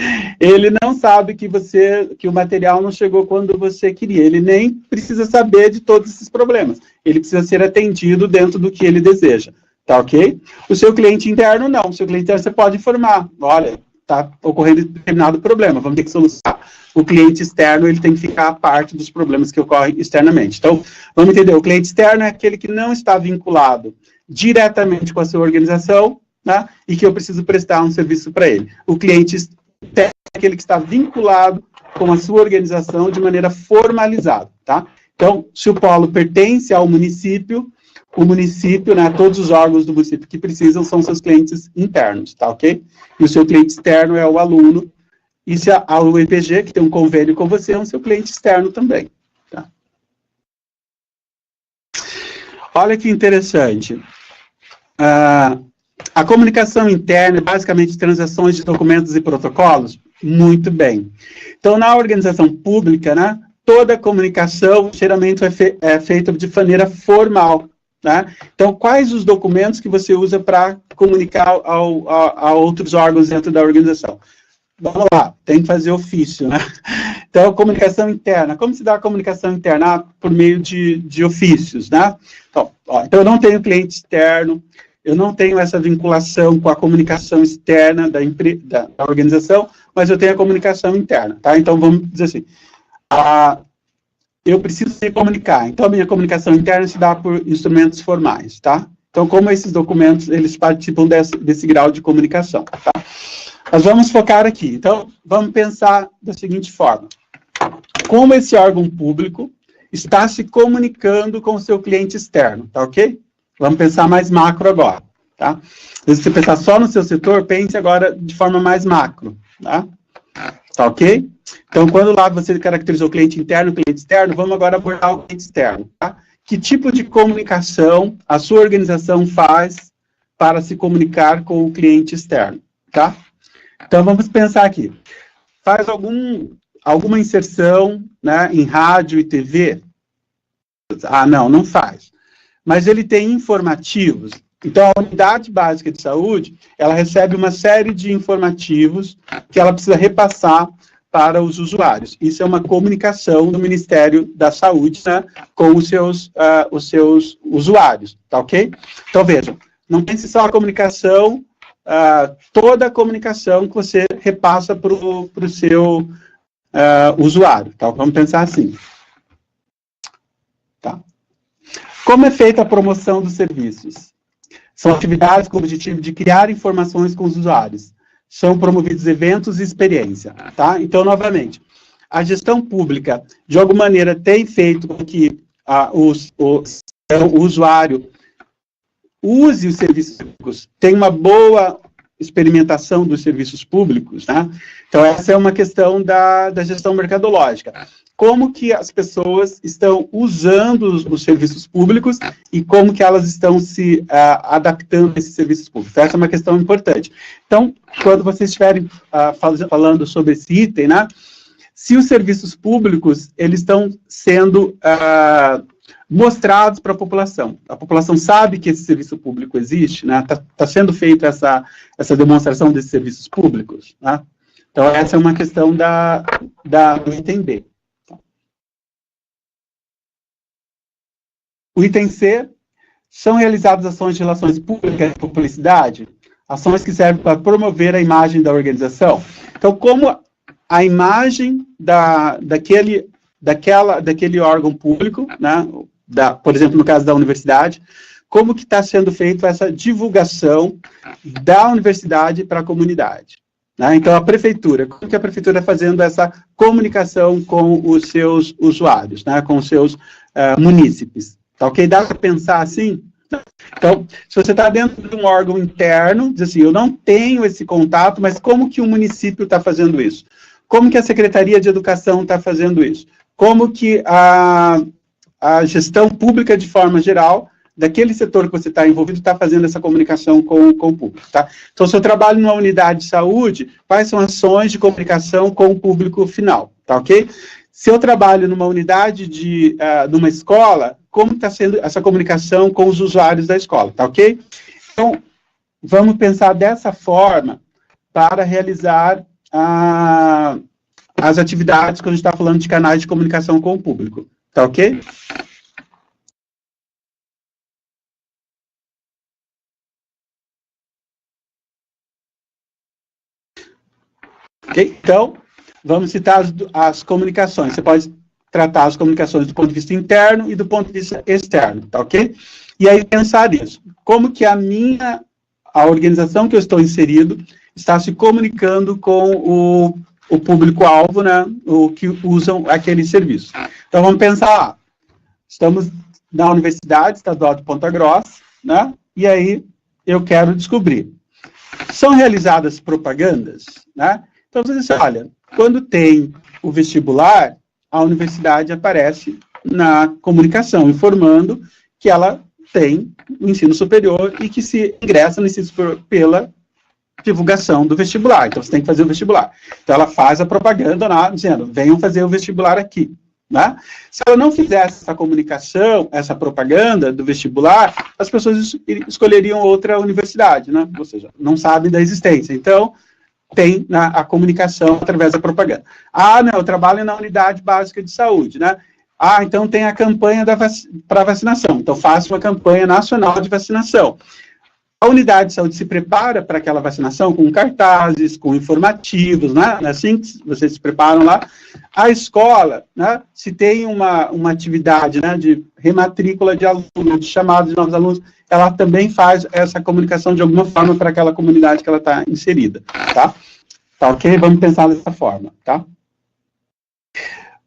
Ele não sabe que o material não chegou quando você queria. Ele nem precisa saber de todos esses problemas. Ele precisa ser atendido dentro do que ele deseja, tá ok? O seu cliente interno, não. O seu cliente interno, você pode informar. Olha, está ocorrendo determinado problema, vamos ter que solucionar. O cliente externo, ele tem que ficar a parte dos problemas que ocorrem externamente. Então, vamos entender, o cliente externo é aquele que não está vinculado diretamente com a sua organização, né, e que eu preciso prestar um serviço para ele. O cliente externo é aquele que está vinculado com a sua organização de maneira formalizada, tá? Então, se o polo pertence ao município, o município, né, todos os órgãos do município que precisam são seus clientes internos, tá ok? E o seu cliente externo é o aluno, e se a UEPG, que tem um convênio com você, é o seu cliente externo também, tá? Olha que interessante. A comunicação interna é basicamente transações de documentos e protocolos? Muito bem. Então, na organização pública, né, toda a comunicação geralmente é feita de maneira formal, né? Então, quais os documentos que você usa para comunicar a outros órgãos dentro da organização? Vamos lá, tem que fazer ofício, né? Então, comunicação interna. Como se dá a comunicação interna? Por meio de ofícios, né? Então, eu não tenho cliente externo, eu não tenho essa vinculação com a comunicação externa da organização, mas eu tenho a comunicação interna, tá? Então, vamos dizer assim, eu preciso me comunicar. Então, a minha comunicação interna se dá por instrumentos formais, tá? Então, como esses documentos, eles participam desse grau de comunicação, tá? Nós vamos focar aqui. Então, vamos pensar da seguinte forma. Como esse órgão público está se comunicando com o seu cliente externo, tá ok? Vamos pensar mais macro agora, tá? Se você pensar só no seu setor, pense agora de forma mais macro, tá? Tá ok? Então, quando lá você caracterizou o cliente interno e o cliente externo, vamos agora abordar o cliente externo, tá? Que tipo de comunicação a sua organização faz para se comunicar com o cliente externo, tá? Então, vamos pensar aqui. Faz alguma inserção, né, em rádio e TV? Ah, não faz. Mas ele tem informativos. Então, a unidade básica de saúde, ela recebe uma série de informativos que ela precisa repassar para os usuários. Isso é uma comunicação do Ministério da Saúde, né, com os seus usuários, tá ok? Então, vejam, não pense só a comunicação, toda a comunicação que você repassa para o seu usuário, tá? Vamos pensar assim. Tá? Como é feita a promoção dos serviços? São atividades com o objetivo de criar informações com os usuários. São promovidos eventos e experiência, tá? Então, novamente, a gestão pública, de alguma maneira, tem feito com que o usuário use os serviços públicos, tenha uma boa experimentação dos serviços públicos, né? Então, essa é uma questão da gestão mercadológica. Como que as pessoas estão usando os serviços públicos e como que elas estão se adaptando a esses serviços públicos. Essa é uma questão importante. Então, quando vocês estiverem falando sobre esse item, né, se os serviços públicos, eles estão sendo mostrados para a população sabe que esse serviço público existe, né, tá sendo feita essa demonstração desses serviços públicos, né? Então, essa é uma questão do item B. O item C, são realizadas ações de relações públicas e publicidade, ações que servem para promover a imagem da organização. Então, como a imagem daquele órgão público, né, por exemplo, no caso da universidade, como que está sendo feita essa divulgação da universidade para a comunidade. Né? Então, a prefeitura, como que a prefeitura está fazendo essa comunicação com os seus usuários, né, com os seus munícipes. Tá ok? Dá para pensar assim? Então, se você está dentro de um órgão interno, diz assim, eu não tenho esse contato, mas como que o município está fazendo isso? Como que a Secretaria de Educação está fazendo isso? Como que a gestão pública, de forma geral, daquele setor que você está envolvido, está fazendo essa comunicação com o público, tá? Então, se eu trabalho numa unidade de saúde, quais são ações de comunicação com o público final, tá ok? Se eu trabalho numa unidade de uma escola, como está sendo essa comunicação com os usuários da escola, tá ok? Então, vamos pensar dessa forma para realizar as atividades quando a gente está falando de canais de comunicação com o público, tá ok? Ok? Então, vamos citar as comunicações. Você pode tratar as comunicações do ponto de vista interno e do ponto de vista externo, tá ok? E aí pensar nisso. Como que a organização que eu estou inserido está se comunicando com o público-alvo, né, o que usam aquele serviço. Então, vamos pensar, estamos na Universidade Estadual de Ponta Grossa, né, e aí eu quero descobrir. São realizadas propagandas, né? Então, você diz, olha, quando tem o vestibular, a universidade aparece na comunicação, informando que ela tem o ensino superior e que se ingressa no ensino superior pela divulgação do vestibular. Então, você tem que fazer o vestibular. Então, ela faz a propaganda lá, dizendo, venham fazer o vestibular aqui. Né? Se ela não fizesse essa comunicação, essa propaganda do vestibular, as pessoas escolheriam outra universidade, né? Ou seja, não sabem da existência. Então, tem a comunicação através da propaganda. Ah, não, eu trabalho na unidade básica de saúde, né? Ah, então tem a campanha para vacinação. Então, faça uma campanha nacional de vacinação. A unidade de saúde se prepara para aquela vacinação com cartazes, com informativos, né? Assim que vocês se preparam lá. A escola, né? Se tem uma atividade, né, de rematrícula de alunos, de chamada de novos alunos, ela também faz essa comunicação de alguma forma para aquela comunidade que ela está inserida, tá? Tá ok? Vamos pensar dessa forma, tá?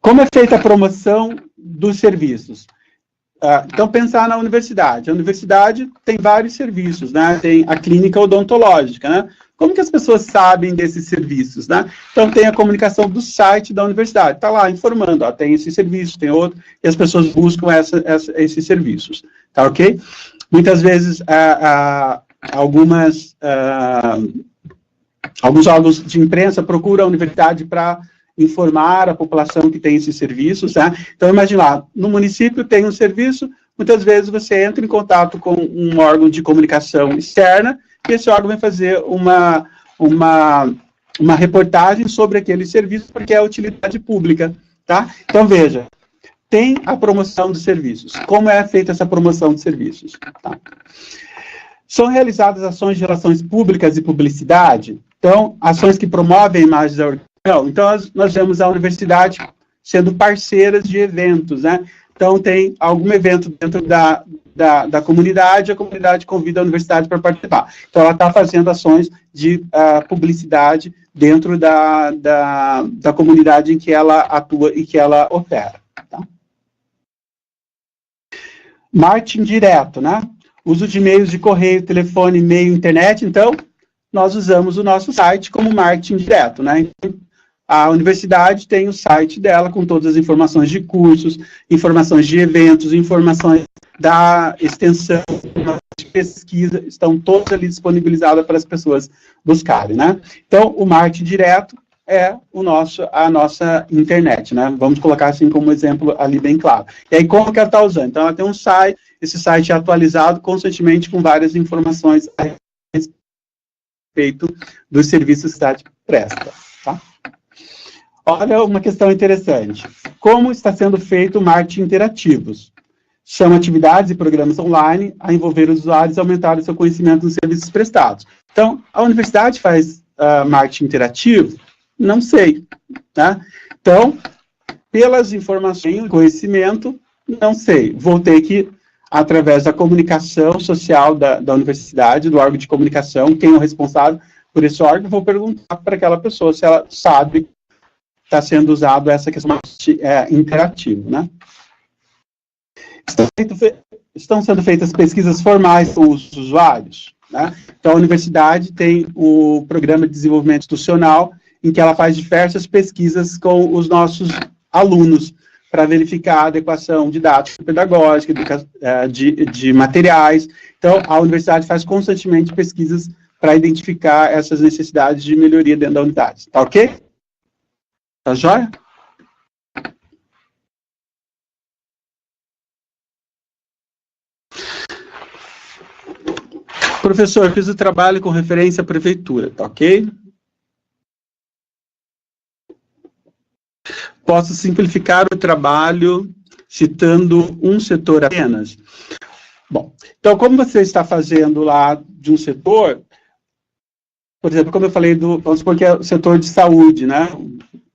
Como é feita a promoção dos serviços? Então, pensar na universidade. A universidade tem vários serviços, né? Tem a clínica odontológica, né? Como que as pessoas sabem desses serviços, né? Então, tem a comunicação do site da universidade. Está lá informando, ó, tem esse serviço, tem outro, e as pessoas buscam esses serviços, tá ok? Muitas vezes, alguns órgãos de imprensa procuram a universidade para informar a população que tem esses serviços, né? Então, imagine lá, no município tem um serviço, muitas vezes você entra em contato com um órgão de comunicação externa, e esse órgão vai fazer uma reportagem sobre aquele serviço, porque é utilidade pública, tá? Então, veja, tem a promoção dos serviços. Como é feita essa promoção de serviços? Tá? São realizadas ações de relações públicas e publicidade, então, ações que promovem a imagem da organização. Então, nós vemos a universidade sendo parceiras de eventos, né? Então, tem algum evento dentro da comunidade, a comunidade convida a universidade para participar. Então, ela está fazendo ações de publicidade dentro da comunidade em que ela atua e que ela opera. Tá? Marketing direto, né? Uso de meios de correio, telefone, e-mail, internet. Então, nós usamos o nosso site como marketing direto, né? Então, a universidade tem o site dela com todas as informações de cursos, informações de eventos, informações da extensão, de pesquisa, estão todas ali disponibilizadas para as pessoas buscarem, né? Então, o marketing direto é a nossa internet, né? Vamos colocar assim como exemplo ali bem claro. E aí, como que ela está usando? Então, ela tem um site, esse site é atualizado constantemente com várias informações a respeito dos serviços que a cidade presta, tá? Olha uma questão interessante. Como está sendo feito o marketing interativos? São atividades e programas online a envolver os usuários e aumentar o seu conhecimento nos serviços prestados. Então, a universidade faz marketing interativo? Não sei. Tá? Então, pelas informações e conhecimento, não sei. Vou ter que, através da comunicação social da universidade, do órgão de comunicação, quem é o responsável por esse órgão, vou perguntar para aquela pessoa se ela sabe está sendo usado essa questão interativa, né? Estão sendo feitas pesquisas formais com os usuários, né? Então, a universidade tem o programa de desenvolvimento institucional, em que ela faz diversas pesquisas com os nossos alunos, para verificar a adequação didática, pedagógica, de materiais. Então, a universidade faz constantemente pesquisas para identificar essas necessidades de melhoria dentro da unidade. Tá ok? Tá joia? Professor, fiz o trabalho com referência à prefeitura, tá ok? Posso simplificar o trabalho citando um setor apenas? Bom, então, como você está fazendo lá de um setor, por exemplo, como eu falei, vamos supor que é o setor de saúde, né?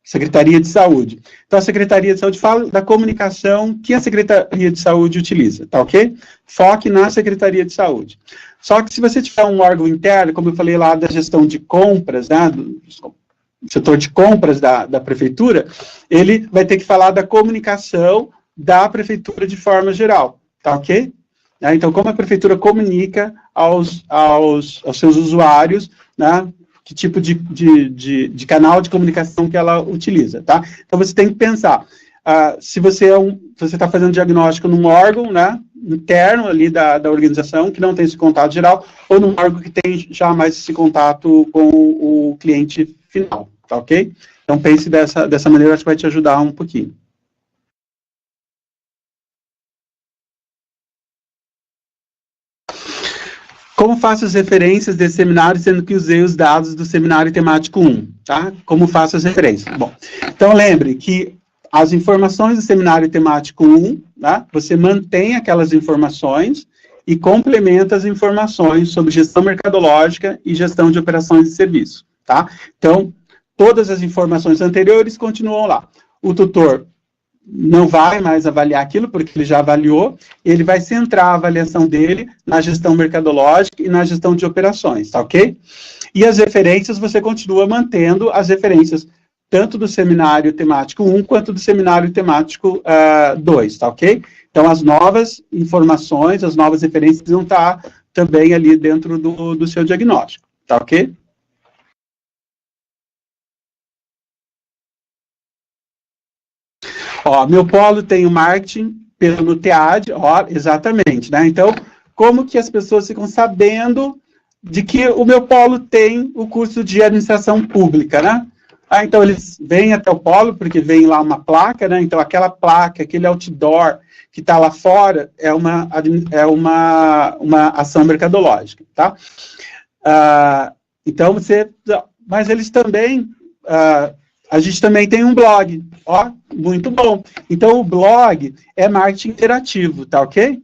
Secretaria de Saúde. Então, a Secretaria de Saúde fala da comunicação que a Secretaria de Saúde utiliza, tá ok? Foque na Secretaria de Saúde. Só que se você tiver um órgão interno, como eu falei lá da gestão de compras, né, do setor de compras da Prefeitura, ele vai ter que falar da comunicação da Prefeitura de forma geral, tá ok? Então, como a Prefeitura comunica aos seus usuários, né, que tipo de canal de comunicação que ela utiliza, tá? Então, você tem que pensar, se você está fazendo diagnóstico num órgão, né, interno ali da organização, que não tem esse contato geral, ou num órgão que tem já mais esse contato com o cliente final, tá ok? Então, pense dessa maneira, acho que vai te ajudar um pouquinho. Como faço as referências desse seminário, sendo que usei os dados do seminário temático 1, tá? Como faço as referências? Bom, então lembre que as informações do seminário temático 1, tá? Você mantém aquelas informações e complementa as informações sobre gestão mercadológica e gestão de operações de serviço, tá? Então, todas as informações anteriores continuam lá. O tutor não vai mais avaliar aquilo, porque ele já avaliou, ele vai centrar a avaliação dele na gestão mercadológica e na gestão de operações, tá ok? E as referências, você continua mantendo as referências tanto do seminário temático 1, quanto do seminário temático 2, tá ok? Então, as novas informações, as novas referências vão estar também ali dentro do seu diagnóstico, tá ok? Ó, meu polo tem o marketing pelo TEAD, ó, exatamente, né? Então, como que as pessoas ficam sabendo de que o meu polo tem o curso de administração pública, né? Então, eles vêm até o polo, porque vem lá uma placa, né? Então, aquela placa, aquele outdoor que está lá fora, é uma ação mercadológica, tá? Então, mas eles também... a gente também tem um blog, ó, muito bom. Então, o blog é marketing interativo, tá ok?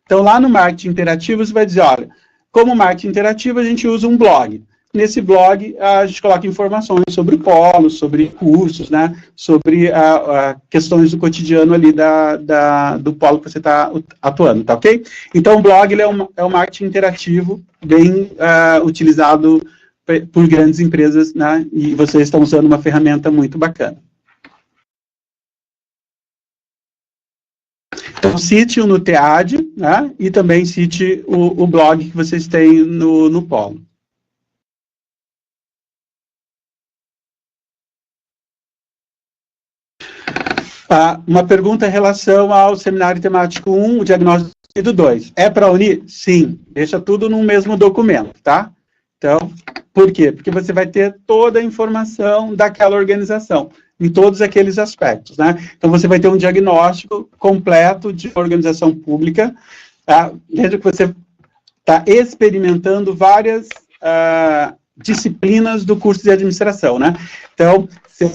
Então, lá no marketing interativo, você vai dizer, olha, como marketing interativo, a gente usa um blog. Nesse blog, a gente coloca informações sobre o polo, sobre cursos, né, sobre questões do cotidiano ali do polo que você está atuando, tá ok? Então, o blog ele é um marketing interativo bem utilizado por grandes empresas, né, e vocês estão usando uma ferramenta muito bacana. Então, cite-o no TEAD, né, e também cite o blog que vocês têm no polo. Uma pergunta em relação ao seminário temático 1, o diagnóstico do 2. É para unir? Sim, deixa tudo no mesmo documento, tá? Então, por quê? Porque você vai ter toda a informação daquela organização, em todos aqueles aspectos, né? Então, você vai ter um diagnóstico completo de organização pública, tá? Veja que você está experimentando várias disciplinas do curso de administração, né? Então, você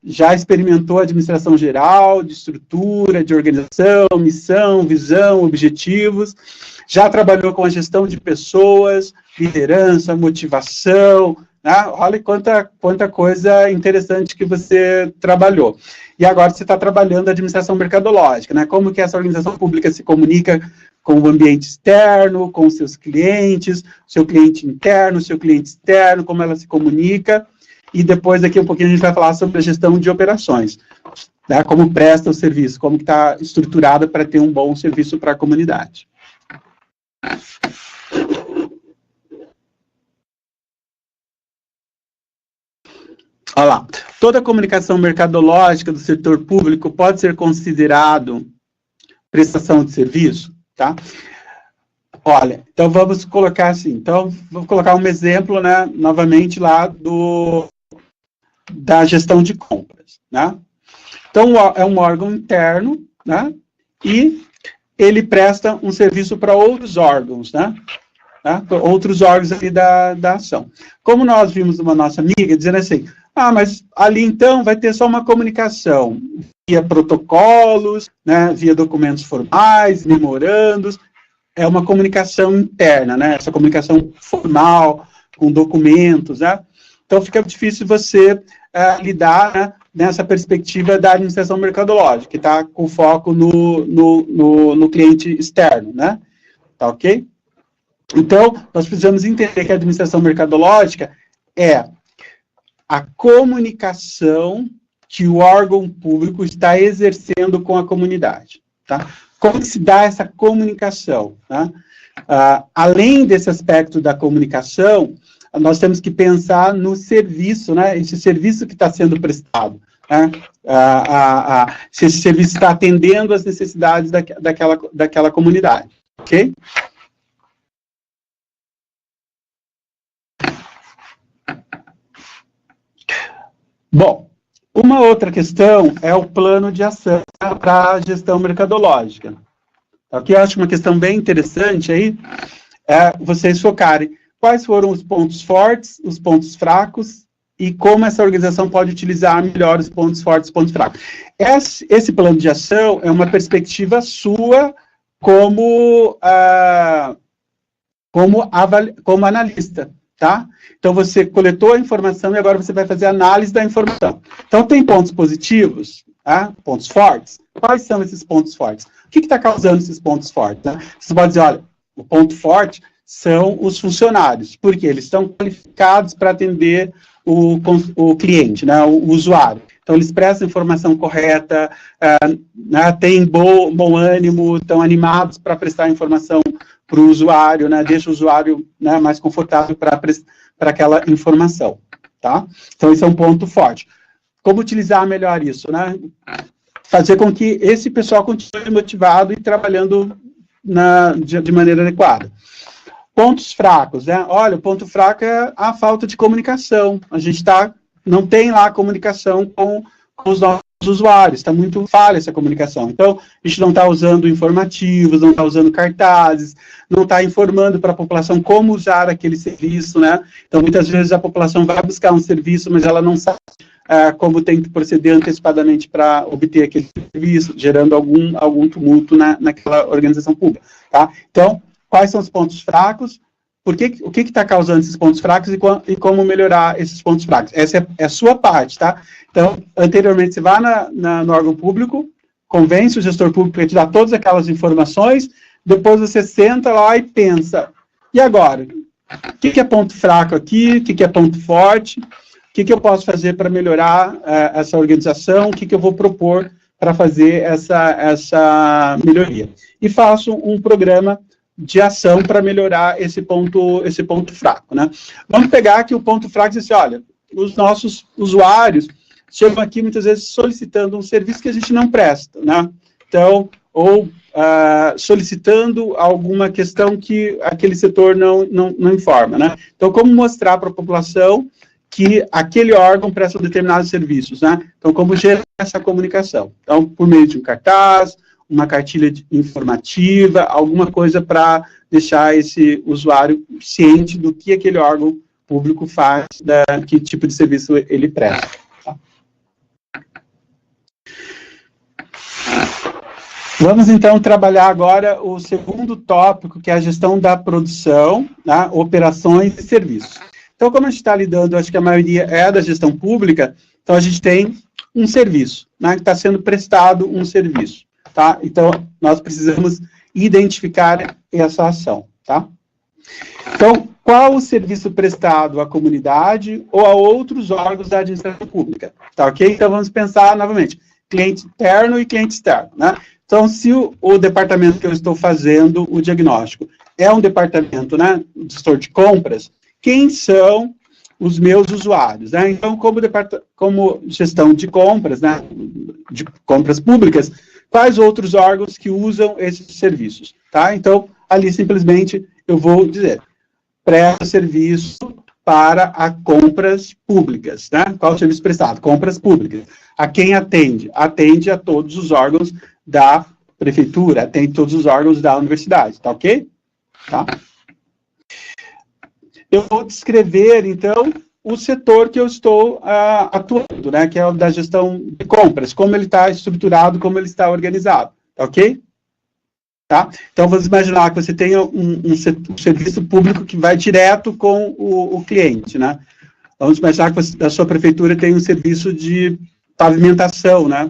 já experimentou administração geral, de estrutura, de organização, missão, visão, objetivos, já trabalhou com a gestão de pessoas, liderança, motivação, né? Olha quanta coisa interessante que você trabalhou. E agora você está trabalhando a administração mercadológica, né? Como que essa organização pública se comunica com o ambiente externo, com os seus clientes, seu cliente interno, seu cliente externo, como ela se comunica. E depois, daqui um pouquinho, a gente vai falar sobre a gestão de operações, né? Como presta o serviço, como que está estruturada para ter um bom serviço para a comunidade. Olha lá, toda comunicação mercadológica do setor público pode ser considerado prestação de serviço, tá? Olha, então vamos colocar assim, então vou colocar um exemplo, né, novamente lá da gestão de compras, né? Então é um órgão interno, né, e ele presta um serviço para outros órgãos, né? né, outros órgãos ali da ação. Como nós vimos uma nossa amiga dizendo assim, mas ali então vai ter só uma comunicação via protocolos, né, via documentos formais, memorandos, é uma comunicação interna, né, essa comunicação formal, com documentos, né, então fica difícil você lidar, né, nessa perspectiva da administração mercadológica, que está com foco no cliente externo, né, tá ok? Então, nós precisamos entender que a administração mercadológica é a comunicação que o órgão público está exercendo com a comunidade, tá? Como que se dá essa comunicação, tá? Além desse aspecto da comunicação, nós temos que pensar no serviço, né? Esse serviço que está sendo prestado, né? Se esse serviço está atendendo às necessidades daquela comunidade, ok? Bom, uma outra questão é o plano de ação para a gestão mercadológica. Aqui eu acho uma questão bem interessante aí, vocês focarem quais foram os pontos fortes, os pontos fracos, e como essa organização pode utilizar melhor os pontos fortes e os pontos fracos. Esse plano de ação é uma perspectiva sua como analista, tá? Então, você coletou a informação e agora você vai fazer a análise da informação. Então, tem pontos positivos, tá? Pontos fortes. Quais são esses pontos fortes? O que está causando esses pontos fortes? Né? Você pode dizer, olha, o ponto forte são os funcionários, porque eles estão qualificados para atender o cliente, né, o usuário. Então, eles prestam a informação correta, né, têm bom ânimo, estão animados para prestar a informação para o usuário, né, deixa o usuário, né, mais confortável para aquela informação, tá? Então, esse é um ponto forte. Como utilizar melhor isso, né? Fazer com que esse pessoal continue motivado e trabalhando de maneira adequada. Pontos fracos, né? Olha, o ponto fraco é a falta de comunicação. A gente não tem lá comunicação com os nossos usuários, está muito falha essa comunicação. Então, a gente não está usando informativos, não está usando cartazes, não está informando para a população como usar aquele serviço, né? Então, muitas vezes a população vai buscar um serviço, mas ela não sabe como tem que proceder antecipadamente para obter aquele serviço, gerando algum tumulto naquela organização pública, tá? Então, quais são os pontos fracos? O que está causando esses pontos fracos e como melhorar esses pontos fracos? Essa é a sua parte, tá? Então, anteriormente, você vai no órgão público, convence o gestor público a te dar todas aquelas informações, depois você senta lá e pensa, e agora? O que é ponto fraco aqui? O que é ponto forte? O que eu posso fazer para melhorar essa organização? O que eu vou propor para fazer essa melhoria? E faço um programa de ação para melhorar esse ponto fraco, né? Vamos pegar aqui o ponto fraco e dizer assim, olha, os nossos usuários chegam aqui muitas vezes solicitando um serviço que a gente não presta, né? Então, ou solicitando alguma questão que aquele setor não informa, né? Então, como mostrar para a população que aquele órgão presta determinados serviços, né? Então, como gerar essa comunicação? Então, por meio de um cartaz, uma cartilha informativa, alguma coisa para deixar esse usuário ciente do que aquele órgão público faz, que tipo de serviço ele presta. Tá? Vamos, então, trabalhar agora o segundo tópico, que é a gestão da produção, tá? Operações e serviços. Então, como a gente está lidando, acho que a maioria é da gestão pública, então a gente tem um serviço, né, que está sendo prestado um serviço. Tá? Então, nós precisamos identificar essa ação, tá? Então, qual o serviço prestado à comunidade ou a outros órgãos da administração pública, tá ok? Então, vamos pensar novamente, cliente interno e cliente externo, né? Então, se o departamento que eu estou fazendo o diagnóstico é um departamento, né, gestor de compras, quem são os meus usuários, né? Então, como gestão de compras, né, de compras públicas, quais outros órgãos que usam esses serviços, tá? Então, ali simplesmente eu vou dizer, presta serviço para compras públicas, né? Qual o serviço prestado? Compras públicas. A quem atende? Atende a todos os órgãos da prefeitura, atende todos os órgãos da universidade, tá ok? Tá? eu vou descrever, então, o setor que eu estou atuando, né, que é o da gestão de compras, como ele está estruturado, como ele está organizado, ok? Tá? Então, vamos imaginar que você tenha um serviço público que vai direto com o cliente, né? Vamos imaginar que a sua prefeitura tem um serviço de pavimentação, né?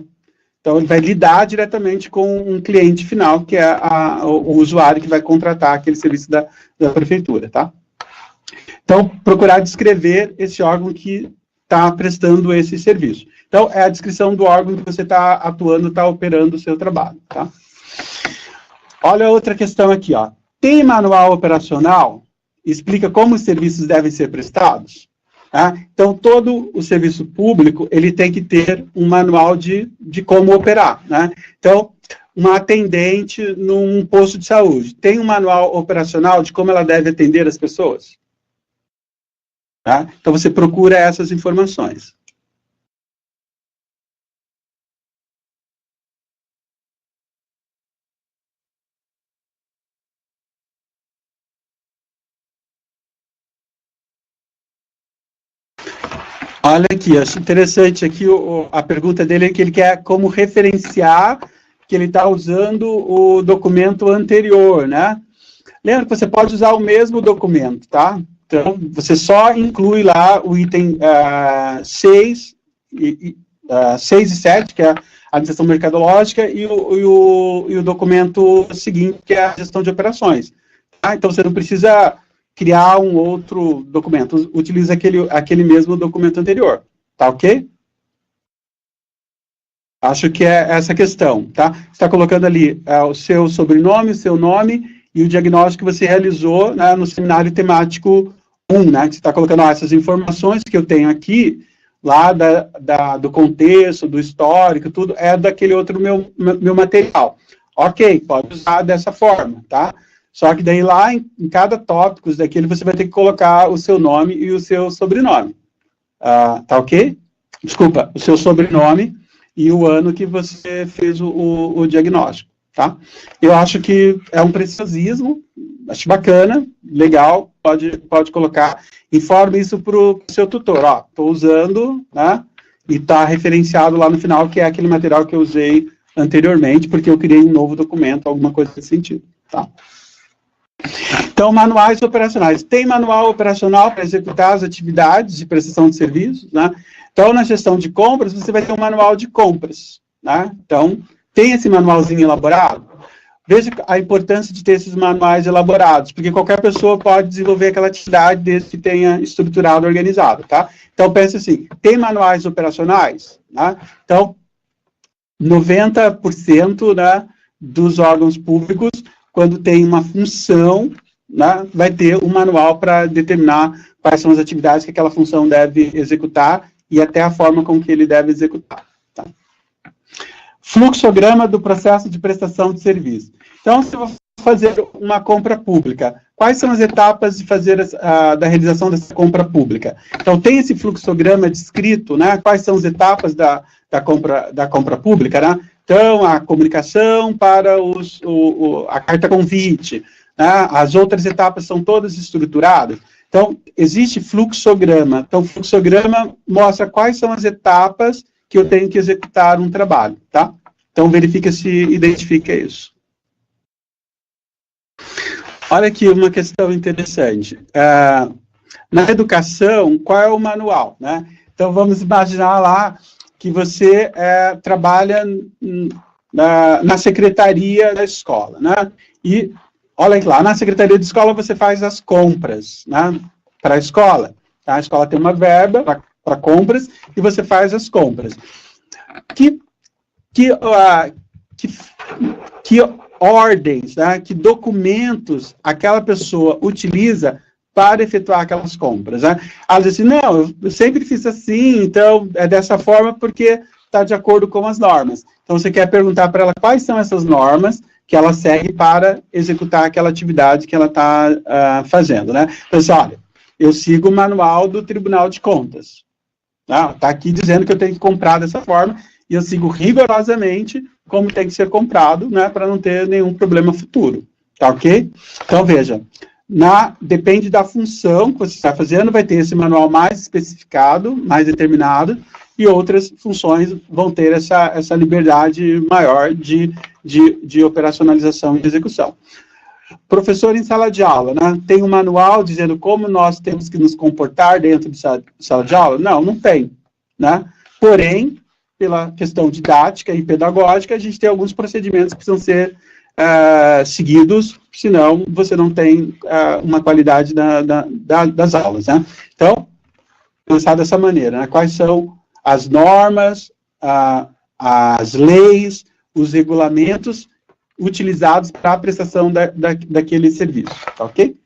Então, ele vai lidar diretamente com um cliente final, que é o usuário que vai contratar aquele serviço da prefeitura, tá? Então, procurar descrever esse órgão que está prestando esse serviço. Então, é a descrição do órgão que você está atuando, está operando o seu trabalho, tá? Olha outra questão aqui, ó. Tem manual operacional? Explica como os serviços devem ser prestados? Tá? Então, todo o serviço público, ele tem que ter um manual de como operar, né? Então, uma atendente num posto de saúde, tem um manual operacional de como ela deve atender as pessoas? Tá? Então, você procura essas informações. Olha aqui, acho interessante aqui a pergunta dele, que ele quer como referenciar que ele está usando o documento anterior, né? Lembra que você pode usar o mesmo documento, tá? Então, você só inclui lá o item 6 e 7, que é a gestão mercadológica, e o documento seguinte, que é a gestão de operações. Tá? Então, você não precisa criar um outro documento, utiliza aquele mesmo documento anterior, tá ok? Acho que é essa questão, tá? Você está colocando ali o seu sobrenome, o seu nome e o diagnóstico que você realizou, né, no seminário temático 1, né? Que você está colocando essas informações que eu tenho aqui, lá do contexto, do histórico, tudo, é daquele outro meu material. Ok, pode usar dessa forma, tá? Só que daí lá, em cada tópico daquele, você vai ter que colocar o seu nome e o seu sobrenome. Tá ok? Desculpa, o seu sobrenome e o ano que você fez o diagnóstico, tá? Eu acho que é um preciosismo, acho bacana, legal, pode colocar. Informe isso para o seu tutor, ó, estou usando, né? E está referenciado lá no final, que é aquele material que eu usei anteriormente, porque eu criei um novo documento, alguma coisa nesse sentido, tá? Então, manuais operacionais. Tem manual operacional para executar as atividades de prestação de serviços, né? Então, na gestão de compras, você vai ter um manual de compras, né? Então, tem esse manualzinho elaborado. Veja a importância de ter esses manuais elaborados, porque qualquer pessoa pode desenvolver aquela atividade desde que tenha estruturado, organizado, tá? Então, pense assim, tem manuais operacionais, né? Então, 90%, né, dos órgãos públicos, quando tem uma função, né, vai ter um manual para determinar quais são as atividades que aquela função deve executar e até a forma com que ele deve executar. Tá? Fluxograma do processo de prestação de serviço. Então, se eu vou fazer uma compra pública, quais são as etapas de fazer da realização dessa compra pública? Então, tem esse fluxograma descrito, né, quais são as etapas da compra pública, né? Então, a comunicação para a carta convite, né? As outras etapas são todas estruturadas. Então, existe fluxograma. Então, o fluxograma mostra quais são as etapas que eu tenho que executar um trabalho, tá? Então, verifica se identifica isso. Olha aqui uma questão interessante. Na educação, qual é o manual, né? Então, vamos imaginar lá que você trabalha na secretaria da escola, né? E, olha lá, na secretaria da escola você faz as compras, né? Para a escola. Tá? A escola tem uma verba para compras e você faz as compras. Que ordens, né? Que documentos aquela pessoa utiliza para efetuar aquelas compras, né? Ela diz assim, não, eu sempre fiz assim, então é dessa forma porque está de acordo com as normas. Então, você quer perguntar para ela quais são essas normas que ela segue para executar aquela atividade que ela está fazendo, né? Então, assim, olha, eu sigo o manual do Tribunal de Contas. Está aqui dizendo que eu tenho que comprar dessa forma e eu sigo rigorosamente como tem que ser comprado, né, para não ter nenhum problema futuro, tá ok? Então, veja, depende da função que você está fazendo, vai ter esse manual mais especificado, mais determinado, e outras funções vão ter essa liberdade maior de operacionalização e execução. Professor em sala de aula, né? Tem um manual dizendo como nós temos que nos comportar dentro de sala de aula? Não tem, né? Porém, pela questão didática e pedagógica, a gente tem alguns procedimentos que precisam ser seguidos, senão você não tem uma qualidade das aulas, né? Então, pensar dessa maneira, né? Quais são as normas, as leis, os regulamentos utilizados para a prestação daquele serviço, tá ok?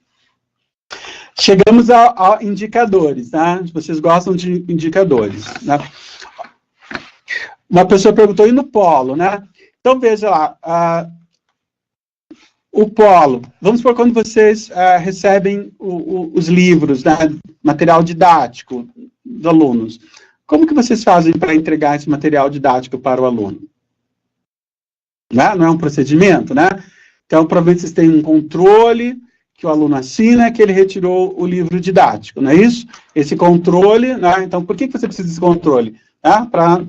Chegamos a indicadores, tá? Vocês gostam de indicadores, né? Uma pessoa perguntou, e no polo, né? Então, veja lá, o polo, vamos supor quando vocês recebem os livros, né, material didático dos alunos, como que vocês fazem para entregar esse material didático para o aluno? Não é um procedimento, né? Então, provavelmente vocês têm um controle que o aluno assina, que ele retirou o livro didático, não é isso? Esse controle, né? Então, por que você precisa desse controle? Para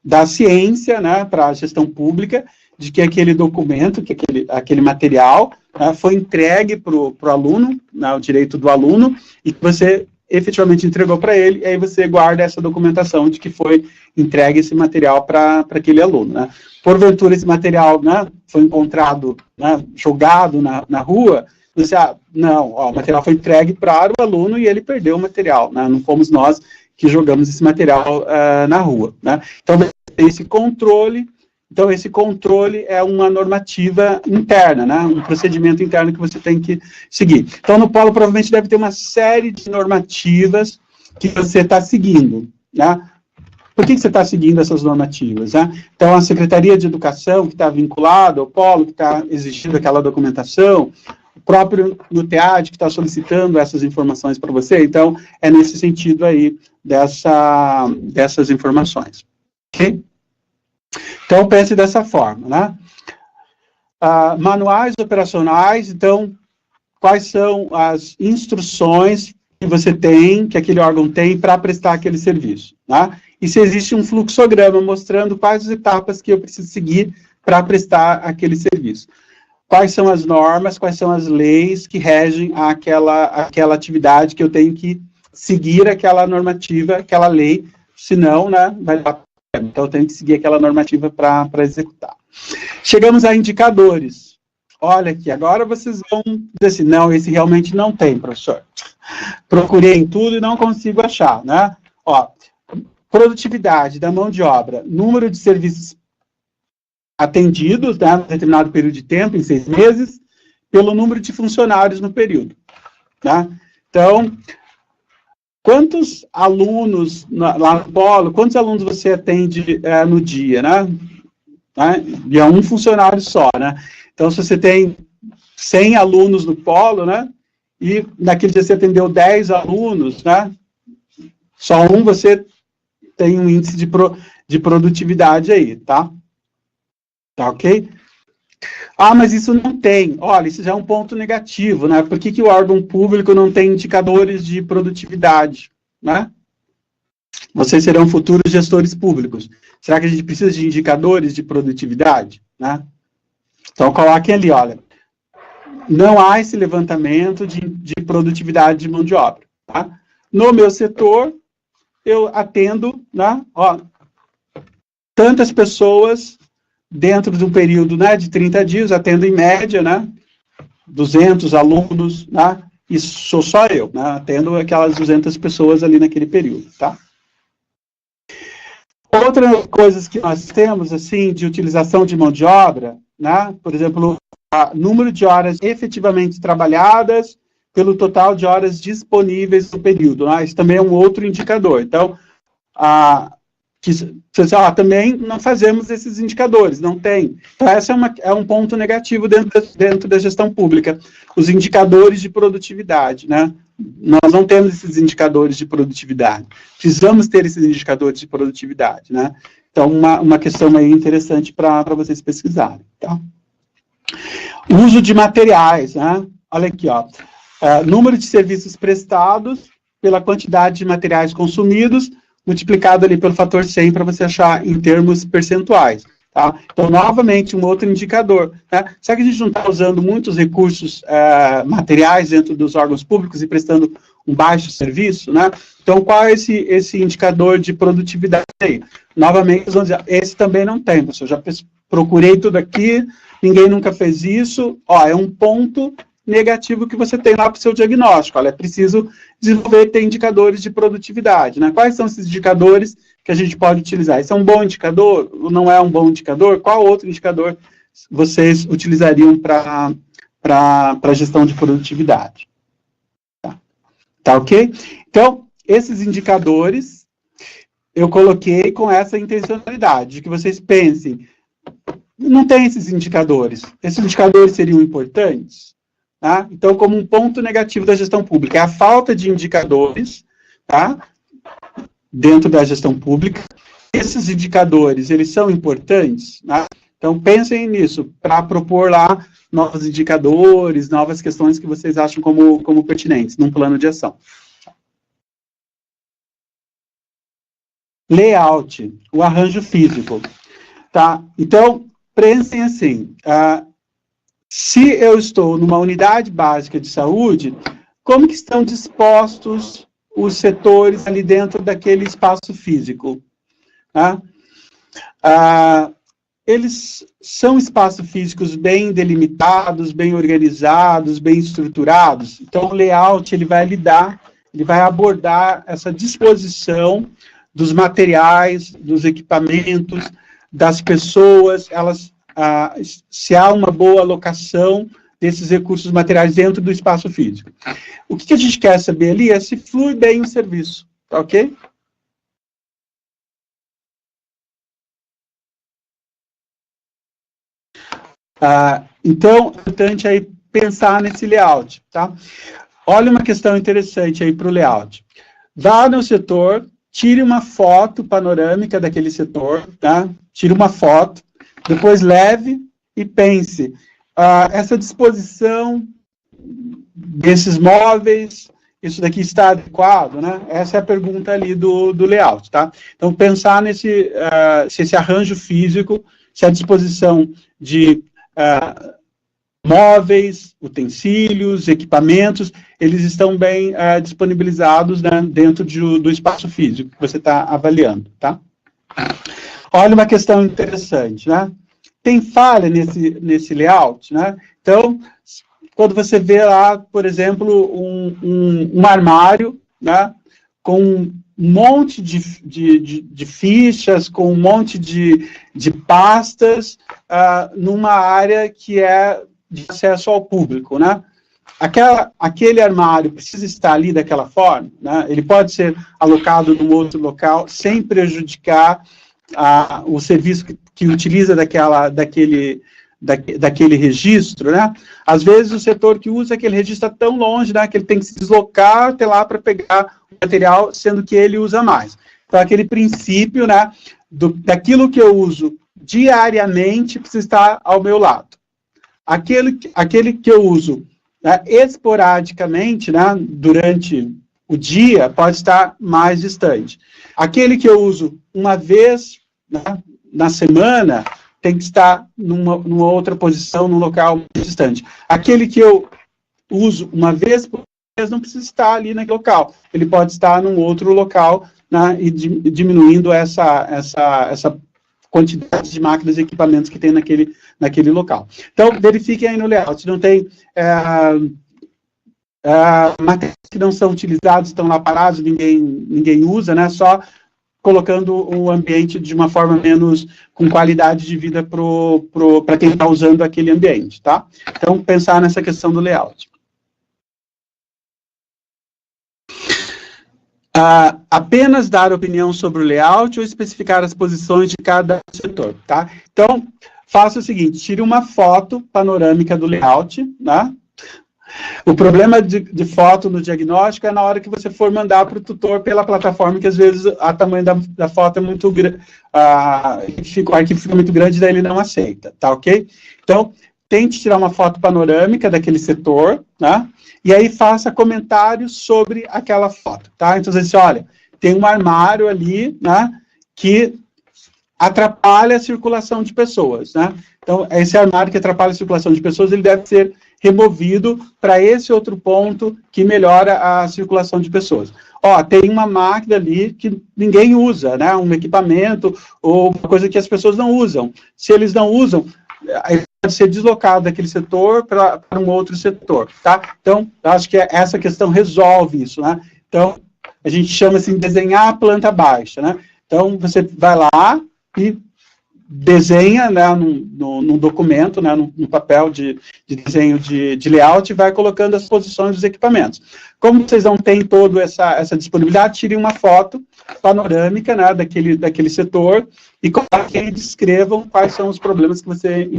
dar ciência, né, para a gestão pública, de que aquele documento, que aquele material foi entregue para o aluno, né, o direito do aluno, e que você efetivamente entregou para ele, e aí você guarda essa documentação de que foi entregue esse material para aquele aluno, né? Porventura esse material, né, foi encontrado, né, jogado na rua, você, não, o material foi entregue para o aluno e ele perdeu o material, né? Não fomos nós que jogamos esse material na rua, né? Então, tem esse controle. Então, esse controle é uma normativa interna, né? Um procedimento interno que você tem que seguir. Então, no polo, provavelmente, deve ter uma série de normativas que você está seguindo, né? Por que você está seguindo essas normativas, né? Então, a Secretaria de Educação, que está vinculada ao polo, que está exigindo aquela documentação, o próprio NUTEAD, que está solicitando essas informações para você. Então, é nesse sentido aí dessas informações. Ok? Então, pense dessa forma, né? Manuais operacionais, então, quais são as instruções que você tem, que aquele órgão tem para prestar aquele serviço, né? E se existe um fluxograma mostrando quais as etapas que eu preciso seguir para prestar aquele serviço. Quais são as normas, quais são as leis que regem aquela atividade que eu tenho que seguir aquela normativa, aquela lei, senão, né, vai dar. Então, eu tenho que seguir aquela normativa para executar. Chegamos a indicadores. Olha aqui, agora vocês vão dizer assim, não, esse realmente não tem, professor. Procurei em tudo e não consigo achar, né? Ó, produtividade da mão de obra, número de serviços atendidos, né, em determinado período de tempo, em 6 meses, pelo número de funcionários no período. Tá? Então, quantos alunos lá no polo, quantos alunos você atende no dia, né? E é um funcionário só, né? Então, se você tem 100 alunos no polo, né? E naquele dia você atendeu 10 alunos, né? Só um você tem um índice de produtividade aí, tá? Tá ok? Ah, mas isso não tem. Olha, isso já é um ponto negativo, né? Por que o órgão público não tem indicadores de produtividade, né? Vocês serão futuros gestores públicos. Será que a gente precisa de indicadores de produtividade, né? Então, coloquem ali, olha, não há esse levantamento de produtividade de mão de obra, tá? No meu setor, eu atendo, né, ó, tantas pessoas dentro de um período, né, de 30 dias, atendo em média, né, 200 alunos, né, e sou só eu, né, atendo aquelas 200 pessoas ali naquele período, tá? Outras coisas que nós temos, assim, de utilização de mão de obra, né, por exemplo, número de horas efetivamente trabalhadas pelo total de horas disponíveis no período, né, isso também é um outro indicador. Então, também não fazemos esses indicadores, não tem. Então, esse é um ponto negativo dentro da gestão pública, os indicadores de produtividade, né? Nós não temos esses indicadores de produtividade. Precisamos ter esses indicadores de produtividade, né? Então, uma questão aí interessante para vocês pesquisarem, tá? Uso de materiais, né? Olha aqui, ó. número de serviços prestados pela quantidade de materiais consumidos, multiplicado ali pelo fator 100 para você achar em termos percentuais. Tá? Então, novamente, um outro indicador. Né? Será que a gente não está usando muitos recursos materiais dentro dos órgãos públicos e prestando um baixo serviço? Né? Então, qual é esse indicador de produtividade aí? Novamente, vamos dizer, esse também não tem, eu já procurei tudo aqui, ninguém nunca fez isso, é um ponto negativo que você tem lá para o seu diagnóstico. Olha, é preciso desenvolver ter indicadores de produtividade. Né? Quais são esses indicadores que a gente pode utilizar? Esse é um bom indicador? Não é um bom indicador? Qual outro indicador vocês utilizariam para a gestão de produtividade? Tá ok? Então, esses indicadores eu coloquei com essa intencionalidade, de que vocês pensem, não tem esses indicadores. Esses indicadores seriam importantes? Tá? Então, como um ponto negativo da gestão pública, é a falta de indicadores, tá? Dentro da gestão pública. Esses indicadores, eles são importantes, tá? Então, pensem nisso, para propor lá novos indicadores, novas questões que vocês acham como pertinentes, num plano de ação. Layout, o arranjo físico. Tá? Então, pensem assim, se eu estou numa unidade básica de saúde, como que estão dispostos os setores ali dentro daquele espaço físico? Tá? Eles são espaços físicos bem delimitados, bem organizados, bem estruturados. Então, o layout, ele vai abordar essa disposição dos materiais, dos equipamentos, das pessoas, se há uma boa alocação desses recursos materiais dentro do espaço físico. O que a gente quer saber ali é se flui bem o serviço, tá ok? Então, é importante aí pensar nesse layout, tá? Olha uma questão interessante aí para o layout. Vá no setor, tire uma foto panorâmica daquele setor, tá? Tire uma foto, depois leve e pense, essa disposição desses móveis, isso daqui está adequado, né? Essa é a pergunta ali do layout, tá? Então, pensar se esse arranjo físico, se a disposição de móveis, utensílios, equipamentos, eles estão bem disponibilizados, né, dentro do espaço físico que você está avaliando, tá? Olha uma questão interessante, né? Tem falha nesse layout, né? Então, quando você vê lá, por exemplo, um armário, né, com um monte de fichas, com um monte de pastas, numa área que é de acesso ao público, né? Aquele armário precisa estar ali daquela forma, né? Ele pode ser alocado num outro local, sem prejudicar o serviço que utiliza daquele registro, né? Às vezes o setor que usa aquele registro está tão longe, né, que ele tem que se deslocar até lá para pegar o material, sendo que ele usa mais. Então, aquele princípio, né, daquilo que eu uso diariamente precisa estar ao meu lado. Aquele que eu uso, né, esporadicamente, né, durante o dia, pode estar mais distante. Aquele que eu uso uma vez, né, na semana, tem que estar numa outra posição, num local mais distante. Aquele que eu uso uma vez por mês não precisa estar ali naquele local. Ele pode estar num outro local, né, e diminuindo essa quantidade de máquinas e equipamentos que tem naquele local. Então, verifiquem aí no layout. Não tem materiais que não são utilizados, estão lá parados, ninguém usa, né? Só colocando o ambiente de uma forma menos com qualidade de vida para quem está usando aquele ambiente, tá? Então, pensar nessa questão do layout. Apenas dar opinião sobre o layout ou especificar as posições de cada setor, tá? Então, faça o seguinte, tire uma foto panorâmica do layout, tá? O problema de foto no diagnóstico é na hora que você for mandar para o tutor pela plataforma, que às vezes o tamanho da foto é muito grande, o arquivo fica muito grande, daí ele não aceita, tá ok? Então, tente tirar uma foto panorâmica daquele setor, né? E aí faça comentários sobre aquela foto, tá? Então, você diz, olha, tem um armário ali, né, que atrapalha a circulação de pessoas, né? Então, esse armário que atrapalha a circulação de pessoas, ele deve ser removido para esse outro ponto que melhora a circulação de pessoas. Ó, tem uma máquina ali que ninguém usa, né? Um equipamento ou uma coisa que as pessoas não usam. Se eles não usam, ele pode ser deslocado daquele setor para um outro setor, tá? Então, acho que essa questão resolve isso, né? Então, a gente chama assim de desenhar a planta baixa, né? Então, você vai lá e desenha, né, num documento, né, no papel de desenho de layout, e vai colocando as posições dos equipamentos. Como vocês não têm toda essa disponibilidade, tirem uma foto panorâmica, né, daquele setor e coloquem e descrevam quais são os problemas que você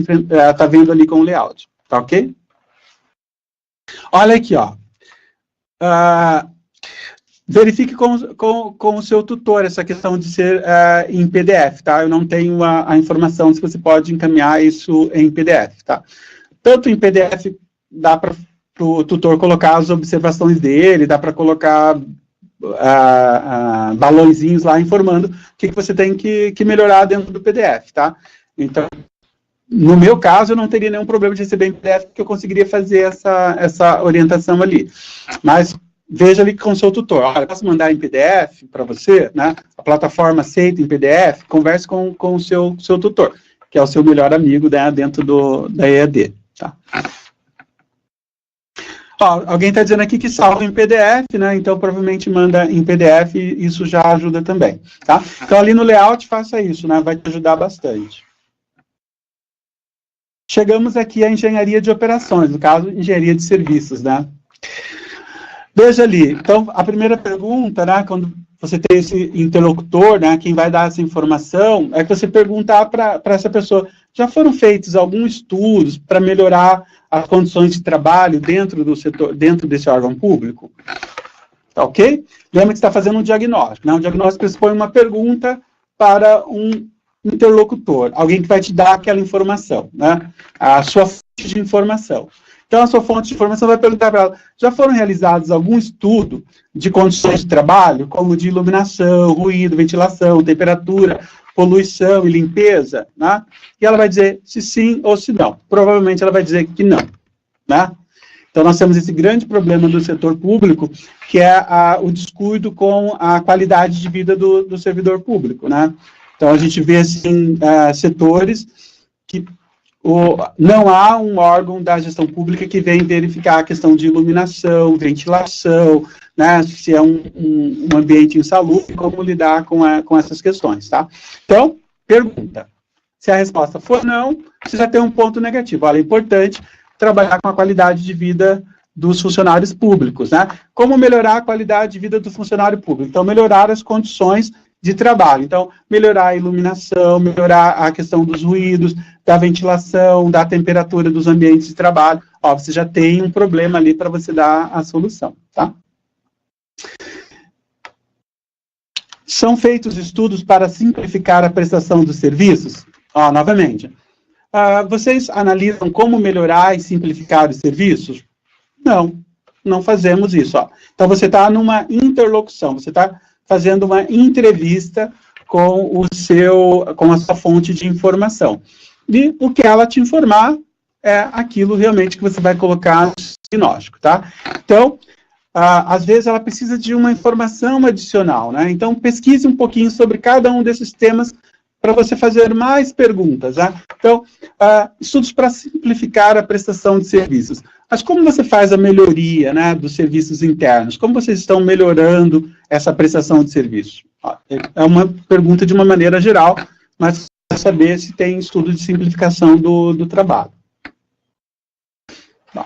está vendo ali com o layout. Tá ok? Olha aqui, ó. Verifique com o seu tutor essa questão de ser em PDF, tá? Eu não tenho a informação se você pode encaminhar isso em PDF, tá? Tanto em PDF, dá para o tutor colocar as observações dele, dá para colocar balõezinhos lá informando o que você tem que melhorar dentro do PDF, tá? Então, no meu caso, eu não teria nenhum problema de receber em PDF, porque eu conseguiria fazer essa orientação ali. Mas veja ali com o seu tutor. Olha, posso mandar em PDF para você, né? A plataforma aceita em PDF, converse com o seu tutor, que é o seu melhor amigo, né, dentro da EAD. Tá? Ó, alguém está dizendo aqui que salva em PDF, né? Então, provavelmente manda em PDF e isso já ajuda também. Tá? Então, ali no layout, faça isso, né? Vai te ajudar bastante. Chegamos aqui à engenharia de operações, no caso, engenharia de serviços, né? Veja ali, então, a primeira pergunta, né, quando você tem esse interlocutor, né, quem vai dar essa informação, é que você perguntar para essa pessoa, já foram feitos alguns estudos para melhorar as condições de trabalho dentro do setor, dentro desse órgão público? Tá ok? Lembra que você está fazendo um diagnóstico, né? Um diagnóstico pressupõe uma pergunta para um interlocutor, alguém que vai te dar aquela informação, né? A sua fonte de informação. Então, a sua fonte de informação vai perguntar para ela, já foram realizados algum estudo de condições de trabalho, como de iluminação, ruído, ventilação, temperatura, poluição e limpeza, né? E ela vai dizer se sim ou se não. Provavelmente ela vai dizer que não, né? Então, nós temos esse grande problema do setor público, que é o descuido com a qualidade de vida do servidor público, né? Então, a gente vê, assim, setores que não há um órgão da gestão pública que vem verificar a questão de iluminação, ventilação, né, se é um ambiente insalubre, como lidar com essas questões, tá? Então, pergunta. Se a resposta for não, você já tem um ponto negativo. Olha, é importante trabalhar com a qualidade de vida dos funcionários públicos, né? Como melhorar a qualidade de vida do funcionário público? Então, melhorar as condições de trabalho. Então, melhorar a iluminação, melhorar a questão dos ruídos, da ventilação, da temperatura dos ambientes de trabalho. Ó, você já tem um problema ali para você dar a solução, tá? São feitos estudos para simplificar a prestação dos serviços? Ó, novamente. Vocês analisam como melhorar e simplificar os serviços? Não, não fazemos isso. Ó. Então, você está numa interlocução, você está fazendo uma entrevista com a sua fonte de informação. E o que ela te informar é aquilo realmente que você vai colocar no diagnóstico, tá? Então, às vezes ela precisa de uma informação adicional, né? Então, pesquise um pouquinho sobre cada um desses temas para você fazer mais perguntas, né? Então, estudos para simplificar a prestação de serviços. Mas como você faz a melhoria, né, dos serviços internos? Como vocês estão melhorando essa prestação de serviço? É uma pergunta de uma maneira geral, mas para saber se tem estudo de simplificação do trabalho. Bom,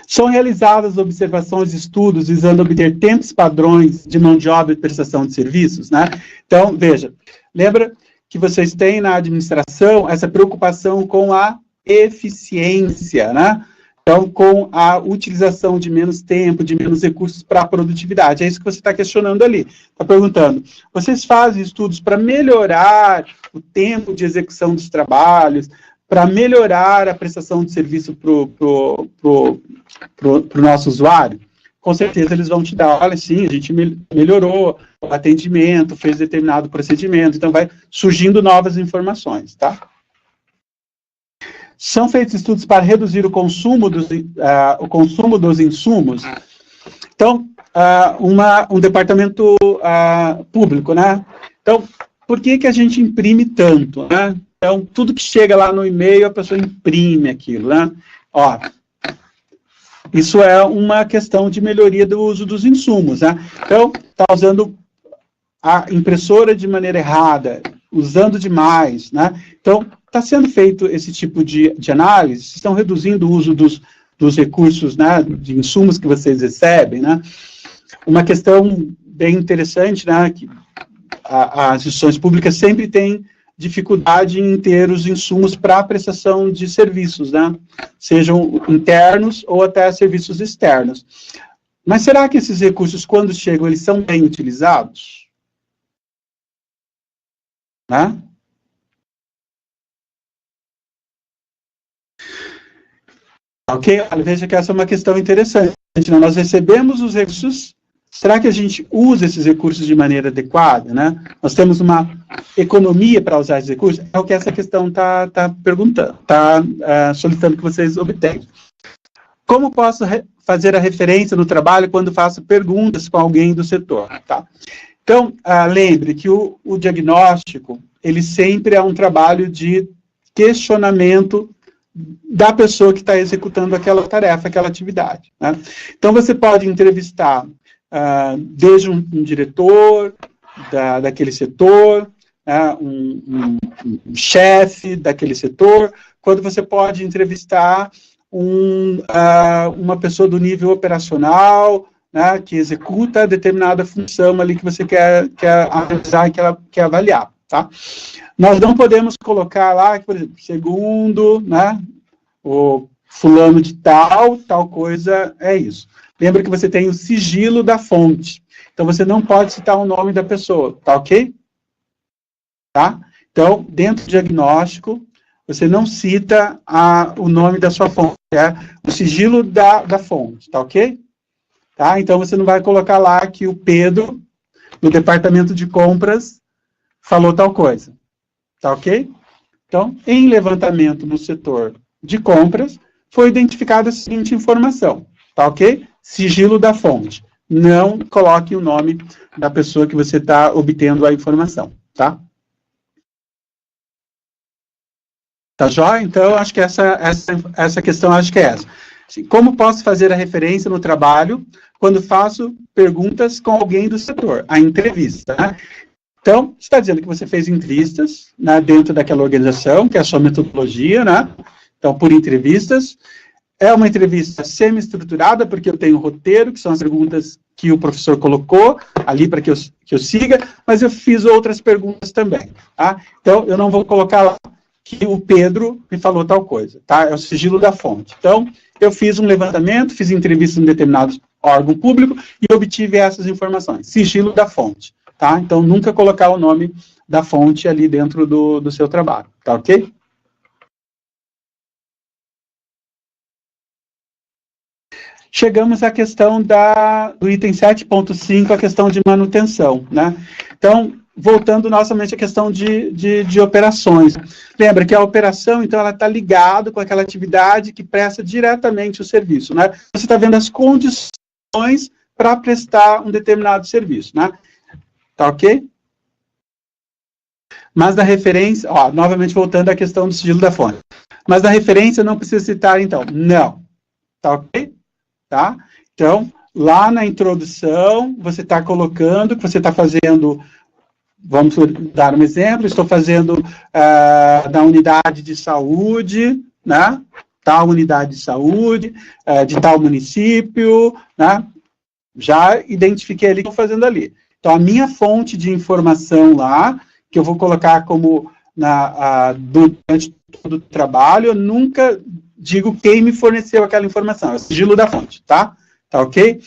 são realizadas observações e estudos visando obter tempos padrões de mão de obra e prestação de serviços, né? Então, veja, lembra que vocês têm na administração essa preocupação com a eficiência, né? Então, com a utilização de menos tempo, de menos recursos para a produtividade. É isso que você está questionando ali. Está perguntando, vocês fazem estudos para melhorar o tempo de execução dos trabalhos, para melhorar a prestação de serviço para o nosso usuário, com certeza eles vão te dar, olha, sim, a gente melhorou o atendimento, fez determinado procedimento, então vai surgindo novas informações, tá? São feitos estudos para reduzir o consumo dos insumos. Então, um departamento público, né? Então, por que a gente imprime tanto, né? Então, tudo que chega lá no e-mail, a pessoa imprime aquilo, né? Ó, isso é uma questão de melhoria do uso dos insumos, né? Então, está usando a impressora de maneira errada, usando demais, né? Então, está sendo feito esse tipo de análise, estão reduzindo o uso dos recursos, né, de insumos que vocês recebem, né? Uma questão bem interessante, né, que as instituições públicas sempre têm dificuldade em ter os insumos para a prestação de serviços, né? Sejam internos ou até serviços externos. Mas será que esses recursos, quando chegam, eles são bem utilizados? Né? Ok? Veja que essa é uma questão interessante. Nós recebemos os recursos, será que a gente usa esses recursos de maneira adequada, né? Nós temos uma economia para usar esses recursos? É o que essa questão está perguntando, está solicitando que vocês obtenham. Como posso fazer a referência no trabalho quando faço perguntas com alguém do setor? Tá? Então, lembre que o diagnóstico, ele sempre é um trabalho de questionamento da pessoa que está executando aquela tarefa, aquela atividade, né? Então, você pode entrevistar desde um diretor daquele setor, um chefe daquele setor, quando você pode entrevistar uma pessoa do nível operacional, né, que executa determinada função ali que você quer analisar e quer avaliar, tá? Nós não podemos colocar lá, por exemplo, segundo, né, o fulano de tal coisa, é isso. Lembra que você tem o sigilo da fonte. Então, você não pode citar o nome da pessoa, tá ok? Tá? Então, dentro do diagnóstico, você não cita o nome da sua fonte, o sigilo da fonte, tá ok? Tá? Então, você não vai colocar lá que o Pedro, do departamento de compras, falou tal coisa, tá ok? Então, em levantamento no setor de compras, foi identificada a seguinte informação, tá ok? Sigilo da fonte. Não coloque o nome da pessoa que você está obtendo a informação, tá? Tá jóia? Então, acho que essa questão, acho que é essa. Como posso fazer a referência no trabalho quando faço perguntas com alguém do setor? A entrevista, né? Então, você está dizendo que você fez entrevistas, né, dentro daquela organização, que é a sua metodologia, né? Então, por entrevistas. É uma entrevista semi-estruturada, porque eu tenho um roteiro, que são as perguntas que o professor colocou ali para que eu siga, mas eu fiz outras perguntas também, tá? Então, eu não vou colocar lá que o Pedro me falou tal coisa, tá? É o sigilo da fonte. Então, eu fiz um levantamento, fiz entrevista em determinado órgão público e obtive essas informações. Sigilo da fonte, tá? Então, nunca colocar o nome da fonte ali dentro do seu trabalho, tá ok? Chegamos à questão do item 7.5, a questão de manutenção, né? Então, voltando novamente à questão de operações. Lembra que a operação, então, ela está ligada com aquela atividade que presta diretamente o serviço, né? Você está vendo as condições para prestar um determinado serviço, né? Tá ok? Mas da referência, novamente voltando à questão do sigilo da fonte. Mas da referência não precisa citar, então. Não. Tá ok? Tá? Então, lá na introdução, você está colocando que você está fazendo, vamos dar um exemplo, estou fazendo da unidade de saúde, né? Tal unidade de saúde, de tal município, né? Já identifiquei ali o que estou fazendo ali. Então, a minha fonte de informação lá, que eu vou colocar como durante todo o trabalho, eu nunca digo quem me forneceu aquela informação, é o sigilo da fonte, tá? Tá ok?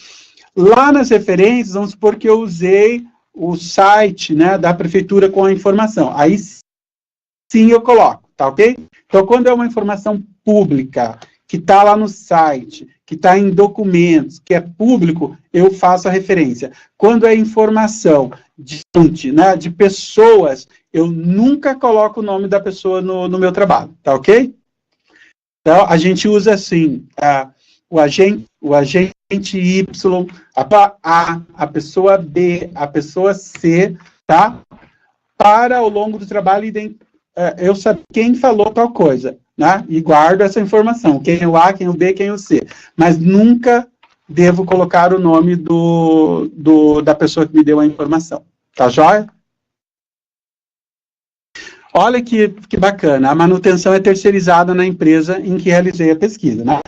Lá nas referências, vamos supor que eu usei o site, né, da prefeitura com a informação. Aí sim eu coloco, tá ok? Então, quando é uma informação pública, que está lá no site, que está em documentos, que é público, eu faço a referência. Quando é informação de pessoas, eu nunca coloco o nome da pessoa no meu trabalho, tá ok? Então, a gente usa assim, o agente Y, a pessoa B, a pessoa C, tá? Para, ao longo do trabalho, eu saber quem falou tal coisa, né? E guardo essa informação, quem é o A, quem é o B, quem é o C. Mas nunca devo colocar o nome da pessoa que me deu a informação. Tá joia? Olha que bacana, a manutenção é terceirizada na empresa em que realizei a pesquisa, né?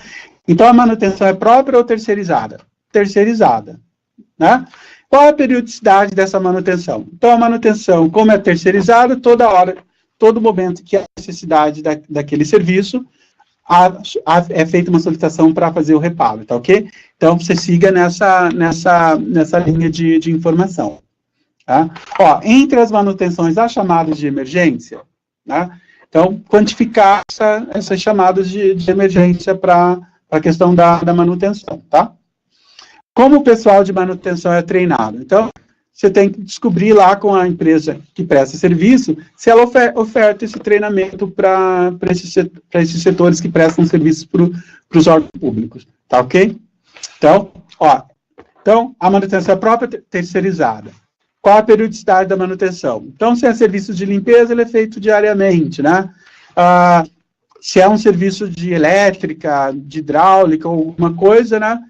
Então, a manutenção é própria ou terceirizada? Terceirizada, né? Qual a periodicidade dessa manutenção? Então, a manutenção, como é terceirizada, toda hora, todo momento que há necessidade daquele serviço, é feita uma solicitação para fazer o reparo, tá ok? Então, você siga nessa linha de informação. Tá? Ó, entre as manutenções, há chamadas de emergência, né? Então, quantificar essas chamadas de emergência para a questão da manutenção, tá? Como o pessoal de manutenção é treinado? Então, você tem que descobrir lá com a empresa que presta serviço se ela oferta esse treinamento para esses setores que prestam serviços para os órgãos públicos, tá ok? Então, a manutenção é própria terceirizada. Qual a periodicidade da manutenção? Então, se é serviço de limpeza, ele é feito diariamente, né? Se é um serviço de elétrica, de hidráulica, ou alguma coisa, né?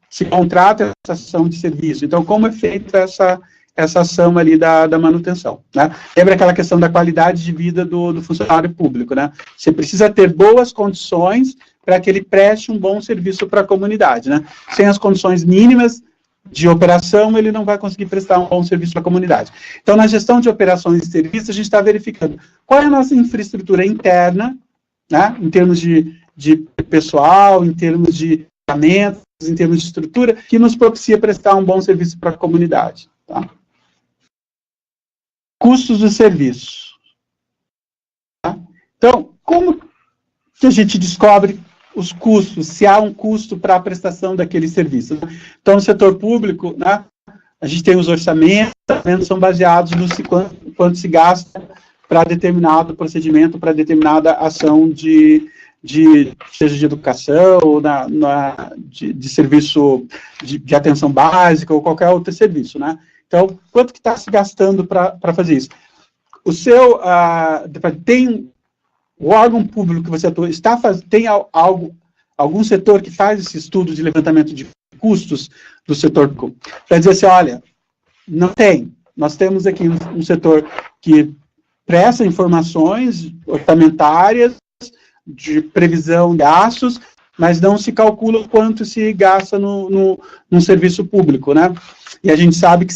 Se contrata essa ação de serviço. Então, como é feita essa ação ali da manutenção, né? Lembra aquela questão da qualidade de vida do funcionário público, né? Você precisa ter boas condições para que ele preste um bom serviço para a comunidade, né? Sem as condições mínimas de operação, ele não vai conseguir prestar um bom serviço para a comunidade. Então, na gestão de operações e serviços, a gente está verificando qual é a nossa infraestrutura interna, né, em termos de pessoal, em termos de equipamentos, em termos de estrutura, que nos propicia prestar um bom serviço para a comunidade. Tá? Custos do serviço. Tá? Então, como que a gente descobre os custos, se há um custo para a prestação daquele serviço? Né? Então, no setor público, né, a gente tem os orçamentos são baseados no quanto se gasta para determinado procedimento, para determinada ação seja de educação, ou de serviço de atenção básica, ou qualquer outro serviço, né? Então, quanto que está se gastando para fazer isso? O órgão público que você atua, tem algum setor que faz esse estudo de levantamento de custos do setor público? Para dizer assim, olha, não tem. Nós temos aqui um setor que presta informações orçamentárias, de previsão de gastos, mas não se calcula quanto se gasta num serviço público, né? E a gente sabe que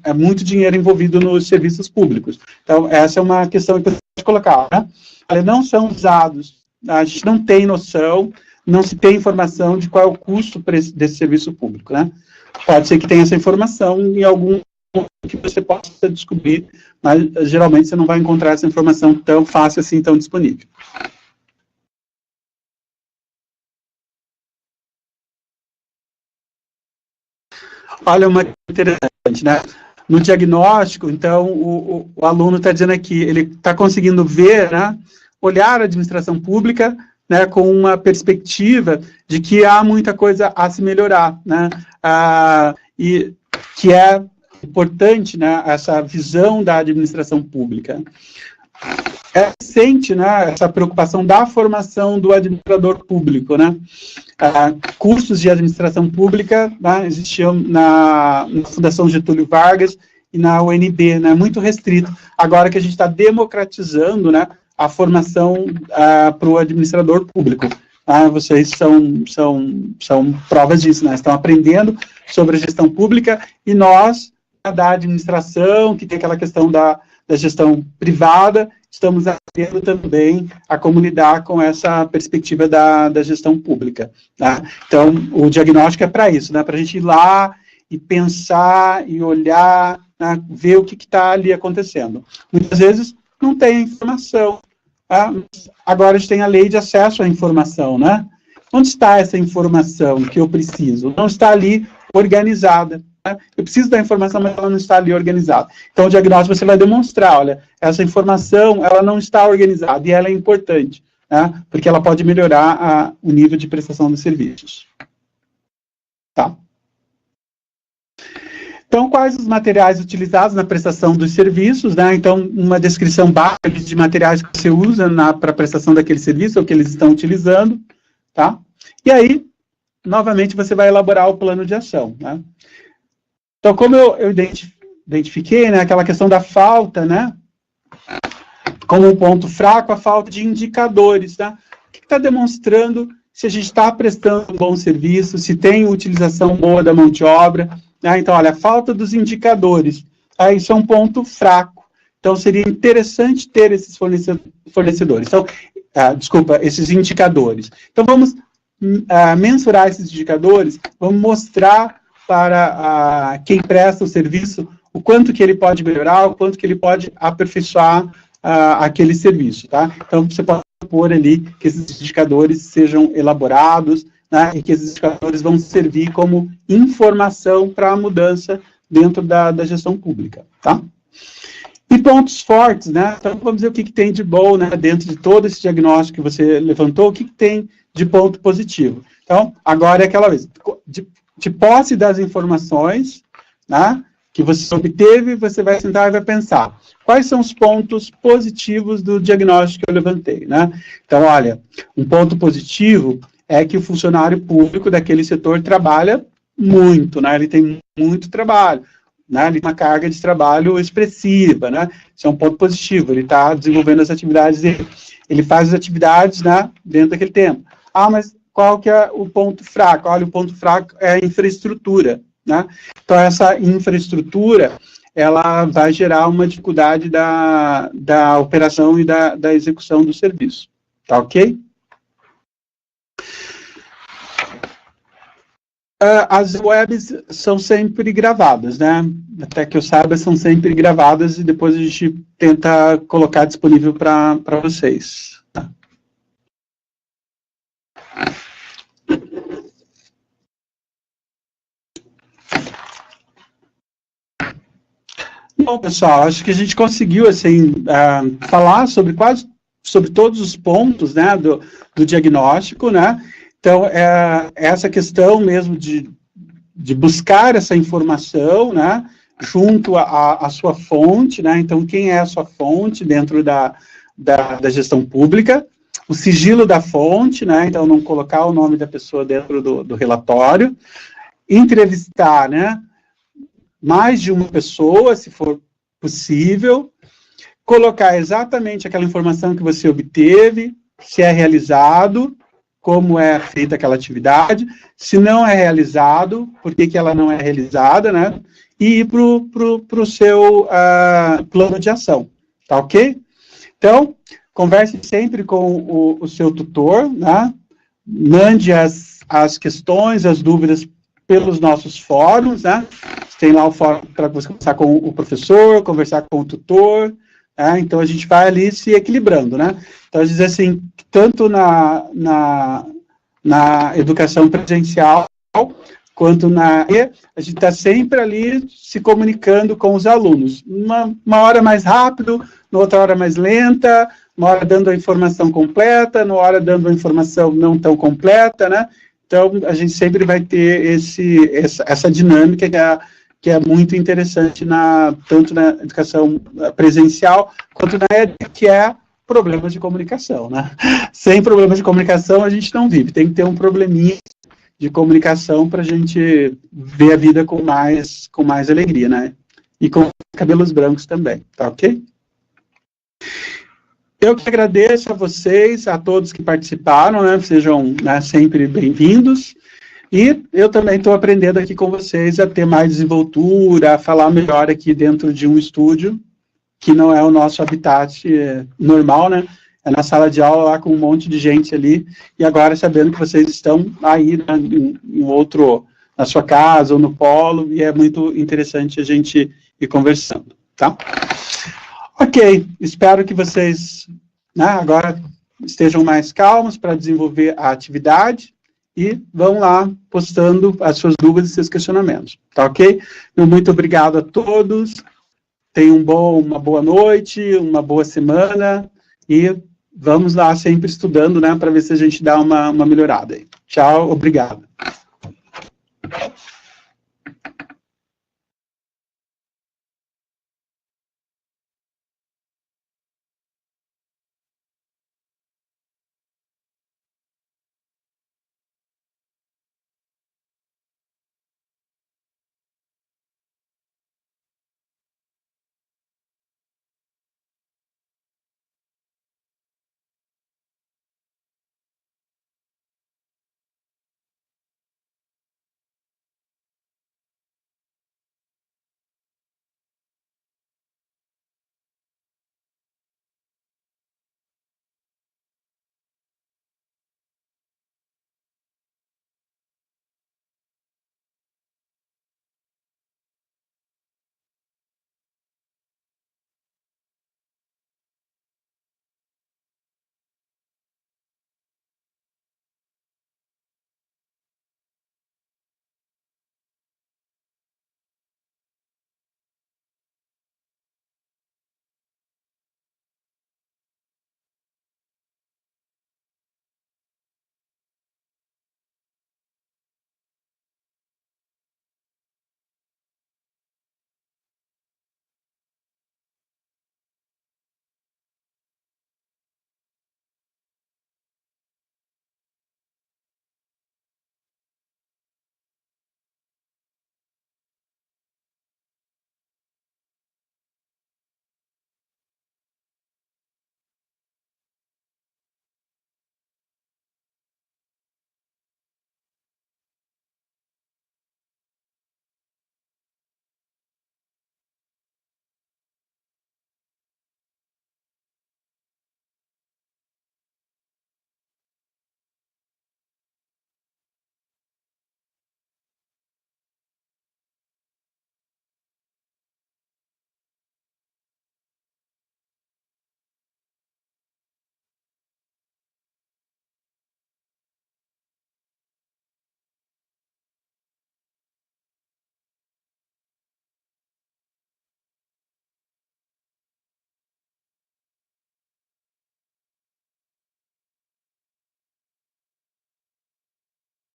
é muito dinheiro envolvido nos serviços públicos. Então, essa é uma questão que eu pode colocar, né? Não são usados, a gente não tem noção, não se tem informação de qual é o custo desse serviço público, né? Pode ser que tenha essa informação em algum que você possa descobrir, mas geralmente você não vai encontrar essa informação tão fácil assim, tão disponível. Olha, uma interessante, né? No diagnóstico, então, o aluno está dizendo aqui, ele está conseguindo ver, né, olhar a administração pública, né, com uma perspectiva de que há muita coisa a se melhorar, né, e que é importante, né, essa visão da administração pública. É recente, né, essa preocupação da formação do administrador público, né? Cursos de administração pública, né, existiam na Fundação Getúlio Vargas e na UNB, né, muito restrito. Agora que a gente está democratizando, né, a formação para o administrador público. Vocês são provas disso, né? Estão aprendendo sobre a gestão pública e nós, da administração, que tem aquela questão da gestão privada, estamos aprendendo também a como lidar com essa perspectiva da gestão pública. Tá? Então, o diagnóstico é para isso, né? Para a gente ir lá e pensar e olhar, né? Ver o que está ali acontecendo. Muitas vezes não tem informação, agora a gente tem a lei de acesso à informação, né? Onde está essa informação que eu preciso? Não está ali organizada. Né? Eu preciso da informação, mas ela não está ali organizada. Então, o diagnóstico você vai demonstrar, olha, essa informação, ela não está organizada, e ela é importante, né? Porque ela pode melhorar o nível de prestação dos serviços. Tá? Então, quais os materiais utilizados na prestação dos serviços, né? Então, uma descrição básica de materiais que você usa para a prestação daquele serviço, ou que eles estão utilizando, tá? E aí, novamente, você vai elaborar o plano de ação, né? Então, como eu identifiquei, né, aquela questão da falta, né? Como um ponto fraco, a falta de indicadores, tá? O que está demonstrando se a gente está prestando um bom serviço, se tem utilização boa da mão de obra, né? Então, olha, a falta dos indicadores, tá? Isso é um ponto fraco. Então, seria interessante ter esses fornecedores. Então, esses indicadores. Então, vamos mensurar esses indicadores, vamos mostrar para quem presta o serviço o quanto que ele pode melhorar, o quanto que ele pode aperfeiçoar aquele serviço, tá? Então, você pode propor ali que esses indicadores sejam elaborados, né, e que esses indicadores vão servir como informação para a mudança dentro da gestão pública, tá? E pontos fortes, né? Então, vamos ver o que tem de bom, né, dentro de todo esse diagnóstico que você levantou, o que tem de ponto positivo. Então, agora é aquela vez, de posse das informações, né, que você obteve, você vai sentar e vai pensar, quais são os pontos positivos do diagnóstico que eu levantei, né? Então, olha, um ponto positivo é que o funcionário público daquele setor trabalha muito, né? Ele tem muito trabalho, né? Ele tem uma carga de trabalho expressiva, né? Isso é um ponto positivo, ele está desenvolvendo as atividades dele. Ele faz as atividades, né, dentro daquele tempo. Mas qual que é o ponto fraco? Olha, o ponto fraco é a infraestrutura, né? Então, essa infraestrutura, ela vai gerar uma dificuldade da operação e da execução do serviço, tá ok? As webs são sempre gravadas, né? Até que eu saiba, são sempre gravadas e depois a gente tenta colocar disponível para vocês. Tá? Bom, pessoal, acho que a gente conseguiu, assim, falar sobre todos os pontos, né, do diagnóstico, né? Então, essa questão mesmo de buscar essa informação, né, junto à sua fonte, né? Então, quem é a sua fonte dentro da gestão pública? O sigilo da fonte, né? Então, não colocar o nome da pessoa dentro do relatório. Entrevistar, né, mais de uma pessoa, se for possível. Colocar exatamente aquela informação que você obteve, se é realizado, como é feita aquela atividade, se não é realizado, por que ela não é realizada, né? E ir para o seu plano de ação, tá ok? Então, converse sempre com o seu tutor, né? Mande as questões, as dúvidas pelos nossos fóruns, né? Tem lá o fórum para você conversar com o professor, conversar com o tutor, né? Então a gente vai ali se equilibrando, né? Então, dizer assim, tanto na educação presencial, quanto a gente está sempre ali se comunicando com os alunos. Uma hora mais rápido, na outra hora mais lenta, uma hora dando a informação completa, na hora dando a informação não tão completa, né? Então, a gente sempre vai ter essa dinâmica que é muito interessante, tanto na educação presencial, quanto na EAD, que é problemas de comunicação, né? Sem problemas de comunicação, a gente não vive. Tem que ter um probleminha de comunicação para a gente ver a vida com mais alegria, né? E com cabelos brancos também, tá ok? Eu que agradeço a vocês, a todos que participaram, né? Sejam, né, sempre bem-vindos. E eu também estou aprendendo aqui com vocês a ter mais desenvoltura, a falar melhor aqui dentro de um estúdio, que não é o nosso habitat normal, né? É na sala de aula lá com um monte de gente ali, e agora sabendo que vocês estão aí, né, na sua casa ou no polo, e é muito interessante a gente ir conversando, tá? Ok, espero que vocês né? Agora estejam mais calmos para desenvolver a atividade e vão lá postando as suas dúvidas e seus questionamentos, tá ok? Muito obrigado a todos, tenham uma boa noite, uma boa semana e vamos lá sempre estudando, né, para ver se a gente dá uma melhorada aí. Tchau, obrigado.